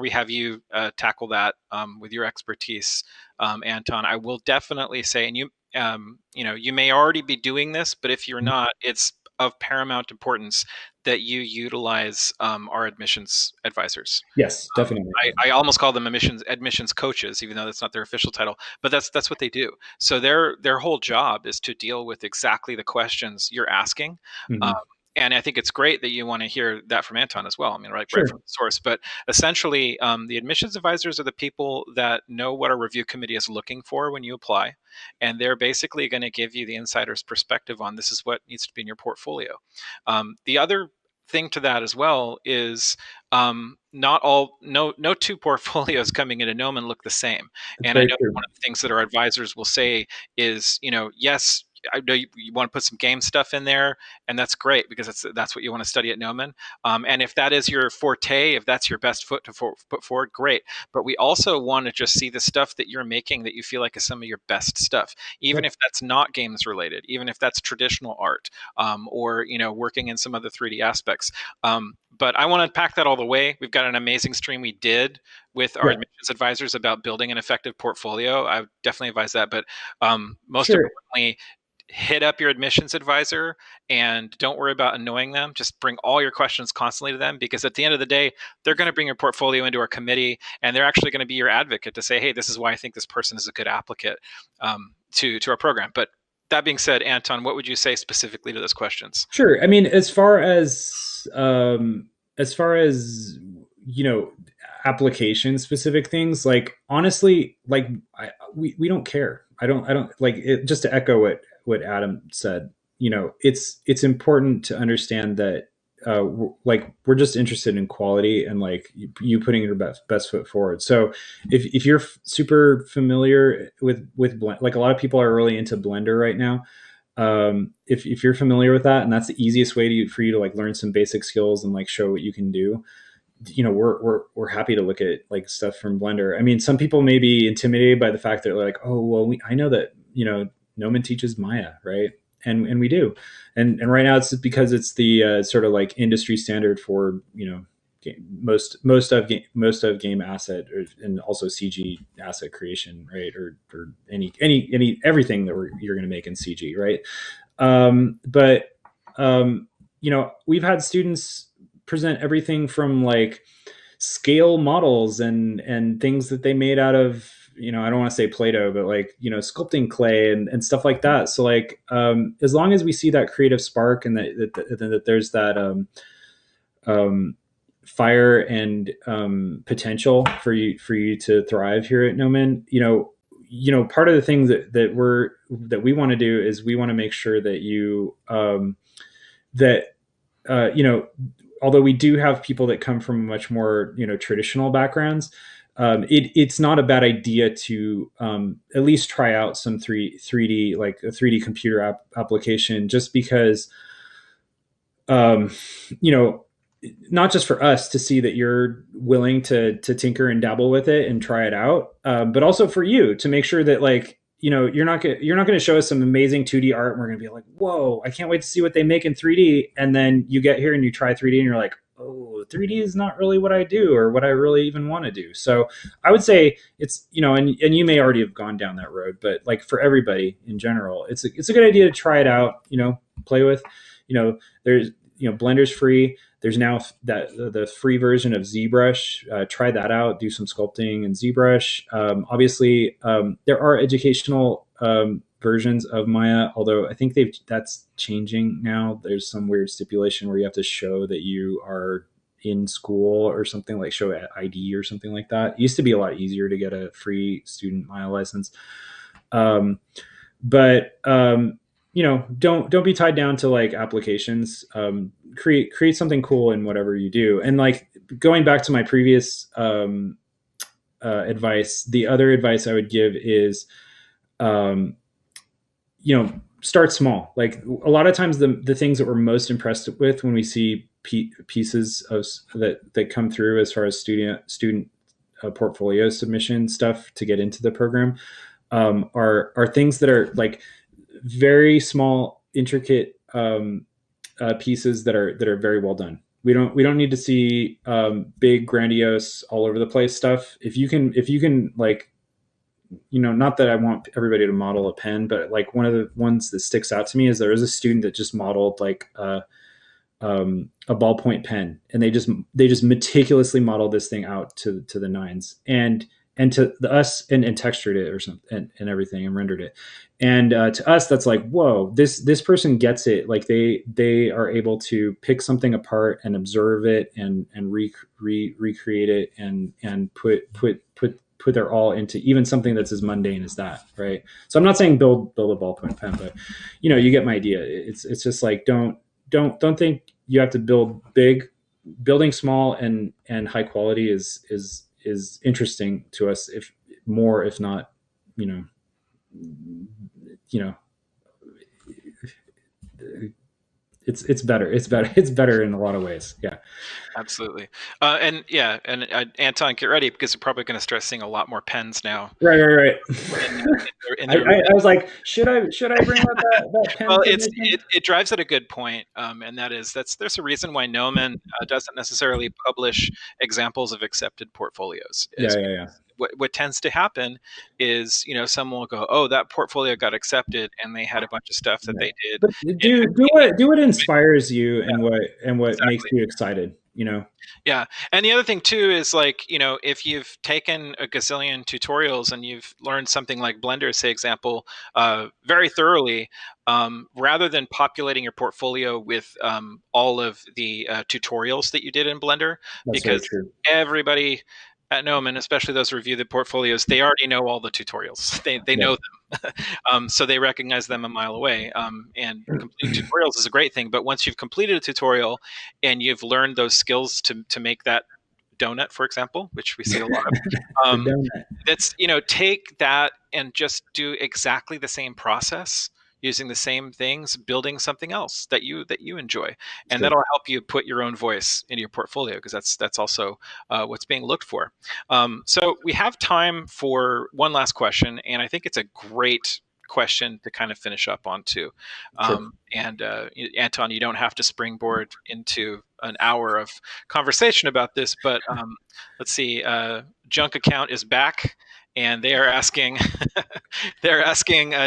we have you tackle that with your expertise, Anton, I will definitely say, and you may already be doing this, but if you're not, it's of paramount importance that you utilize our admissions advisors. Yes, definitely. I almost call them admissions coaches, even though that's not their official title. But that's what they do. So their whole job is to deal with exactly the questions you're asking. Um, Hmm. and I think it's great that you want to hear that from Anton as well. I mean, right Sure. from the source. But essentially, the admissions advisors are the people that know what our review committee is looking for when you apply, and they're basically going to give you the insider's perspective on this is what needs to be in your portfolio. The other thing to that as well is no two portfolios coming into Gnomon look the same. That's And I very know true. one of the things that our advisors will say is, yes, I know you want to put some game stuff in there, and that's great because that's what you want to study at Gnomon. And if that is your forte, if that's your best foot to put forward, great. But we also want to just see the stuff that you're making that you feel like is some of your best stuff, even Yep. if that's not games related, even if that's traditional art, or working in some other 3D aspects. But I want to unpack that all the way. We've got an amazing stream we did with our Yeah. admissions advisors about building an effective portfolio. I would definitely advise that. But most Sure. importantly, hit up your admissions advisor and don't worry about annoying them. Just bring all your questions constantly to them, because at the end of the day, they're going to bring your portfolio into our committee, and they're actually going to be your advocate to say, hey, this is why I think this person is a good applicant to our program. But that being said, Anton, what would you say specifically to those questions? Sure. I mean, as far as application specific things, like honestly, like we don't care. I don't like it. Just to echo what Adam said, it's important to understand that like we're just interested in quality and like you putting your best foot forward. So if you're super familiar with like a lot of people are really into Blender right now, if you're familiar with that, and that's the easiest way for you to like learn some basic skills and like show what you can do, we're happy to look at like stuff from Blender. I mean, some people may be intimidated by the fact that like, oh well, I know that Gnomon teaches Maya, right? And we do, and right now it's because it's the sort of like industry standard for most of game asset, and also CG asset creation, right? Or any everything that you're going to make in CG, right? But we've had students present everything from like scale models and things that they made out of I don't want to say Play-Doh, but like sculpting clay and stuff like that. So like as long as we see that creative spark and that there's that fire and potential for you to thrive here at Gnomon, part of the things that we want to do is we want to make sure that although we do have people that come from much more traditional backgrounds, it's not a bad idea to at least try out some 3D, like a 3D computer application, just because um, not just for us to see that you're willing to tinker and dabble with it and try it out, but also for you to make sure that like you're not going to show us some amazing 2D art and we're going to be like, whoa, I can't wait to see what they make in 3D, and then you get here and you try 3D and you're like, oh, 3D is not really what I do or what I really even want to do. So I would say it's and you may already have gone down that road, but like for everybody in general, it's a good idea to try it out, play with. There's Blender's free. There's now the free version of ZBrush. Try that out. Do some sculpting in ZBrush. Obviously, there are educational versions of Maya, although I think that's changing now. There's some weird stipulation where you have to show that you are in school or something, like show ID or something like that. It used to be a lot easier to get a free student Maya license. But don't be tied down to like applications. Create something cool in whatever you do. And like going back to my previous advice, the other advice I would give is start small. Like a lot of times the things that we're most impressed with when we see pieces of that come through as far as student portfolio submission stuff to get into the program are things that are like very small, intricate pieces that are very well done. We don't need to see big, grandiose, all over the place stuff. If you can like, not that I want everybody to model a pen, but like one of the ones that sticks out to me is there was a student that just modeled like a ballpoint pen, and they just meticulously modeled this thing out to the nines, and to us and textured it or something and everything and rendered it. And to us, that's like, whoa, this person gets it. Like they are able to pick something apart and observe it and recreate it and put their all into even something that's as mundane as that, right? So I'm not saying build a ballpoint pen, but you get my idea. It's just like don't think you have to build big. Building small and high quality is interesting to us, if more, if not, you know, you know, it's better. It's better. It's better in a lot of ways. Yeah. Absolutely. And yeah, and Anton, get ready because you're probably going to start seeing a lot more pens now. Right. In I was like, should I bring up that pen? Well, it drives at a good point, and there's a reason why Gnomon doesn't necessarily publish examples of accepted portfolios. Yeah. What tends to happen is, someone will go, oh, that portfolio got accepted, and they had a bunch of stuff that they did. But do what inspires you, and what Exactly. makes you excited. Yeah. And the other thing too is, like, if you've taken a gazillion tutorials and you've learned something like Blender, say example, very thoroughly, rather than populating your portfolio with all of the tutorials that you did in Blender, That's because very true. everybody at Gnomon, especially those who review the portfolios, they already know all the tutorials. They know them. So they recognize them a mile away. And completing tutorials is a great thing. But once you've completed a tutorial and you've learned those skills to make that donut, for example, which we see a lot of, that's, take that and just do exactly the same process, using the same things, building something else that you enjoy, and that'll help you put your own voice into your portfolio, because that's also what's being looked for. So we have time for one last question, and I think it's a great question to kind of finish up on too. And Anton, you don't have to springboard into an hour of conversation about this, but let's see. Junk Account is back, and they are asking,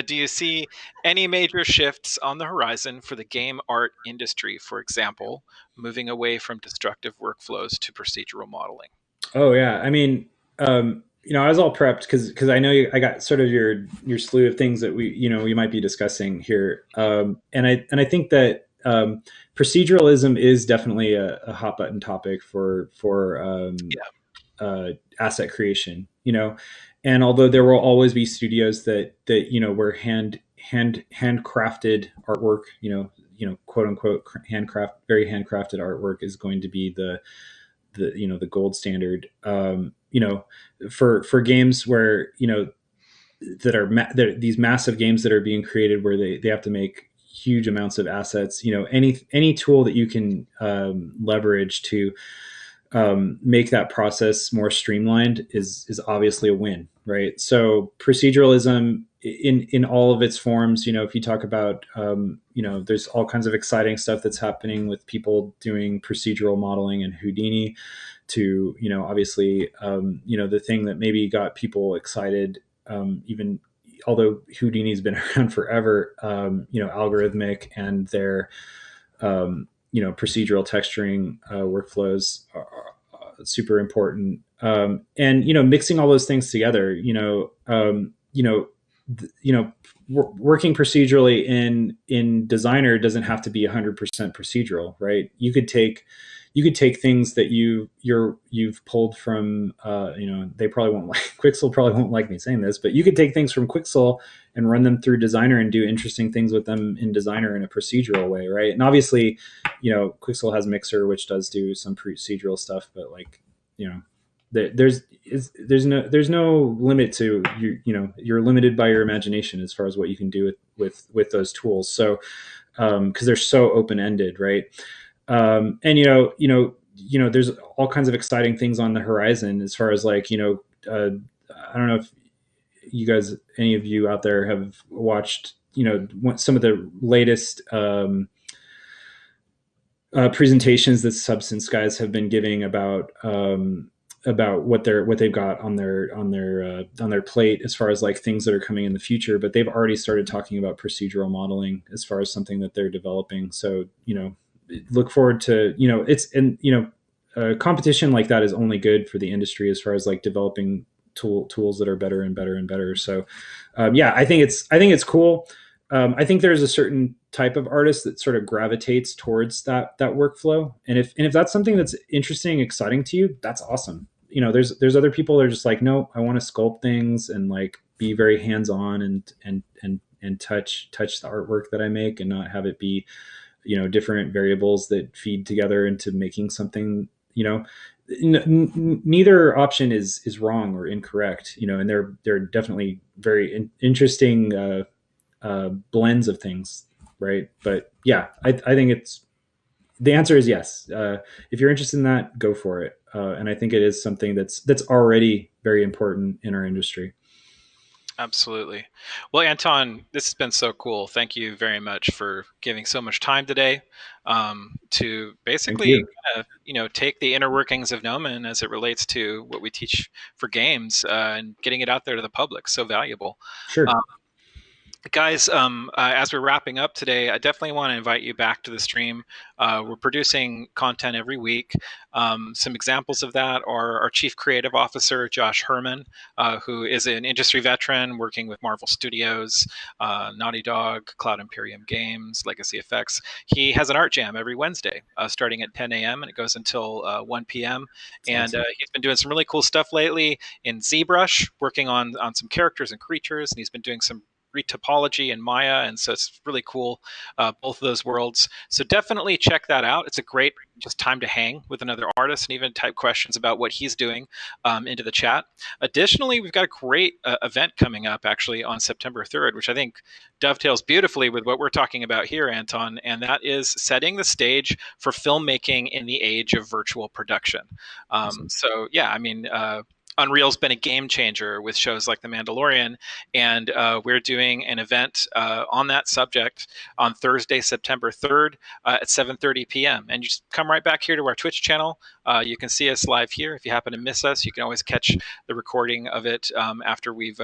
do you see any major shifts on the horizon for the game art industry, for example, moving away from destructive workflows to procedural modeling? Oh yeah, I mean, I was all prepped because I know I got sort of your slew of things that we might be discussing here, and I think that proceduralism is definitely a hot button topic for asset creation. And although there will always be studios that where handcrafted artwork, quote unquote very handcrafted artwork is going to be the gold standard. For games where that are these massive games that are being created where they have to make huge amounts of assets. Any tool that you can leverage to make that process more streamlined is obviously a win, right? So proceduralism in all of its forms, if you talk about, there's all kinds of exciting stuff that's happening with people doing procedural modeling and Houdini to, obviously, the thing that maybe got people excited, even although Houdini's been around forever, algorithmic and their, procedural texturing workflows are super important. And mixing all those things together, working procedurally in Designer doesn't have to be 100% procedural, right? You could take things that you've pulled from, they probably won't like, Quixel probably won't like me saying this, but you could take things from Quixel and run them through Designer and do interesting things with them in Designer in a procedural way, right? And obviously, Quixel has Mixer, which does do some procedural stuff, but there's no limit to you're limited by your imagination as far as what you can do with those tools. So because they're so open-ended, right? And there's all kinds of exciting things on the horizon as far as I don't know if you guys, any of you out there, have watched some of the latest presentations that Substance guys have been giving about what they've got on their plate as far as things that are coming in the future. But they've already started talking about procedural modeling as far as something that they're developing. So look forward to competition like that is only good for the industry as far as developing tools that are better and better and better. So I think it's cool. I think there's a certain type of artist that sort of gravitates towards that workflow, and if that's something that's interesting, exciting to you, that's awesome. There's other people that are just like, no, I want to sculpt things and be very hands on and touch the artwork that I make and not have it be different variables that feed together into making something. Neither option is wrong or incorrect. And they're definitely very interesting blends of things, right? But yeah, I think the answer is yes. If you're interested in that, go for it. And I think it is something that's already very important in our industry. Absolutely. Well, Anton, this has been so cool. Thank you very much for giving so much time today to Thank basically, you. take the inner workings of Gnomon as it relates to what we teach for games and getting it out there to the public. So valuable. Sure. Um, Guys, as we're wrapping up today, I definitely want to invite you back to the stream. We're producing content every week. Some examples of that are our Chief Creative Officer, Josh Herman, who is an industry veteran working with Marvel Studios, Naughty Dog, Cloud Imperium Games, Legacy Effects. He has an art jam every Wednesday starting at 10 a.m. and it goes until 1 p.m. And awesome. he's been doing some really cool stuff lately in ZBrush, working on some characters and creatures, and he's been doing some retopology in Maya, and so it's really cool, both of those worlds. So definitely check that out. It's a great just time to hang with another artist and even type questions about what he's doing into the chat. Additionally, we've got a great event coming up actually on September 3rd, which I think dovetails beautifully with what we're talking about here, Anton, and that is setting the stage for filmmaking in the age of virtual production. Awesome. So yeah, I mean, Unreal's been a game changer with shows like The Mandalorian, and we're doing an event on that subject on Thursday, September 3rd at 7:30 p.m. And you just come right back here to our Twitch channel. You can see us live here. If you happen to miss us, you can always catch the recording of it after we've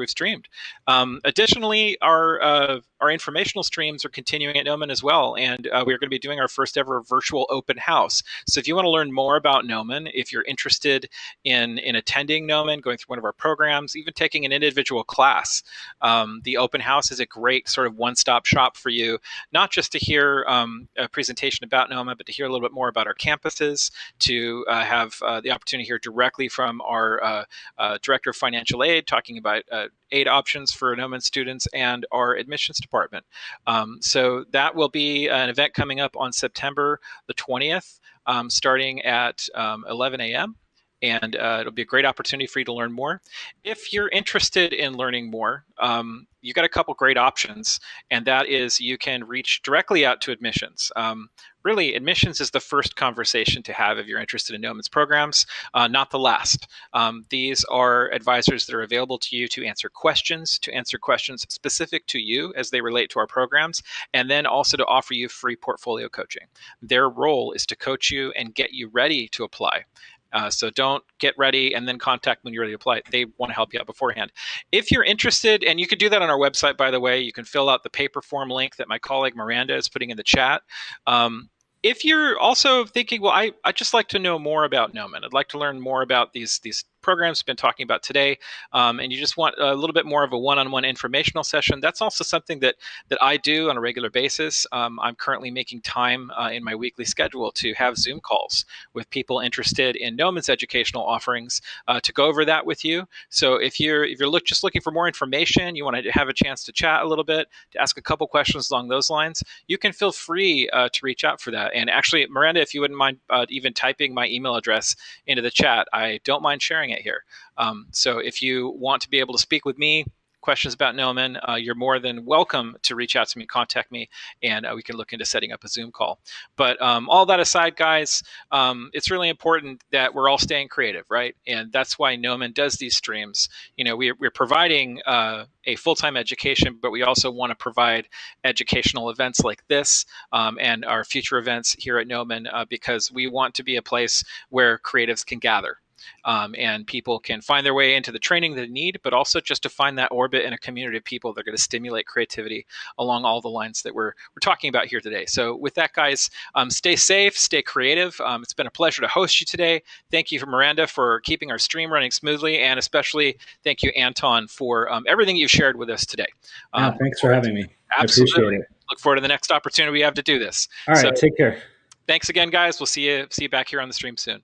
streamed. Additionally, our informational streams are continuing at Gnomon as well, and we're going to be doing our first ever virtual open house. So if you want to learn more about Gnomon, if you're interested in attending Gnomon, going through one of our programs, even taking an individual class, the open house is a great sort of one-stop shop for you, not just to hear a presentation about Gnomon, but to hear a little bit more about our campuses, to have the opportunity to hear directly from our Director of Financial Aid talking about aid options for Gnomon students and our admissions department. So that will be an event coming up on September the 20th, starting at 11 a.m. And it'll be a great opportunity for you to learn more. If you're interested in learning more, you've got a couple great options, and that is you can reach directly out to admissions. Really, admissions is the first conversation to have if you're interested in Gnomon's programs, not the last. These are advisors that are available to you to answer questions specific to you as they relate to our programs, and then also to offer you free portfolio coaching. Their role is to coach you and get you ready to apply. So don't get ready and then contact when you're ready to apply. They want to help you out beforehand. If you're interested, and you can do that on our website, by the way, you can fill out the paper form link that my colleague Miranda is putting in the chat. If you're also thinking, well, I'd just like to know more about Gnomon. I'd like to learn more about these programs we've been talking about today, and you just want a little bit more of a one-on-one informational session, that's also something that I do on a regular basis. I'm currently making time in my weekly schedule to have Zoom calls with people interested in Gnomon's educational offerings to go over that with you. So if you're just looking for more information, you want to have a chance to chat a little bit, to ask a couple questions along those lines, you can feel free to reach out for that. And actually, Miranda, if you wouldn't mind even typing my email address into the chat, I don't mind sharing it here. So if you want to be able to speak with me, questions about Gnomon, you're more than welcome to reach out to me, contact me, and we can look into setting up a Zoom call. But all that aside, guys, it's really important that we're all staying creative, right? And that's why Gnomon does these streams. We're providing a full-time education, but we also want to provide educational events like this and our future events here at Gnomon because we want to be a place where creatives can gather. And people can find their way into the training they need, but also just to find that orbit in a community of people that are going to stimulate creativity along all the lines that we're talking about here today. So with that, guys, stay safe, stay creative. It's been a pleasure to host you today. Thank you for Miranda for keeping our stream running smoothly, and especially thank you, Anton, for everything you've shared with us today. Thanks for having me. Absolutely. I appreciate it. Look forward to the next opportunity we have to do this. All right, take care. Thanks again, guys. We'll see you back here on the stream soon.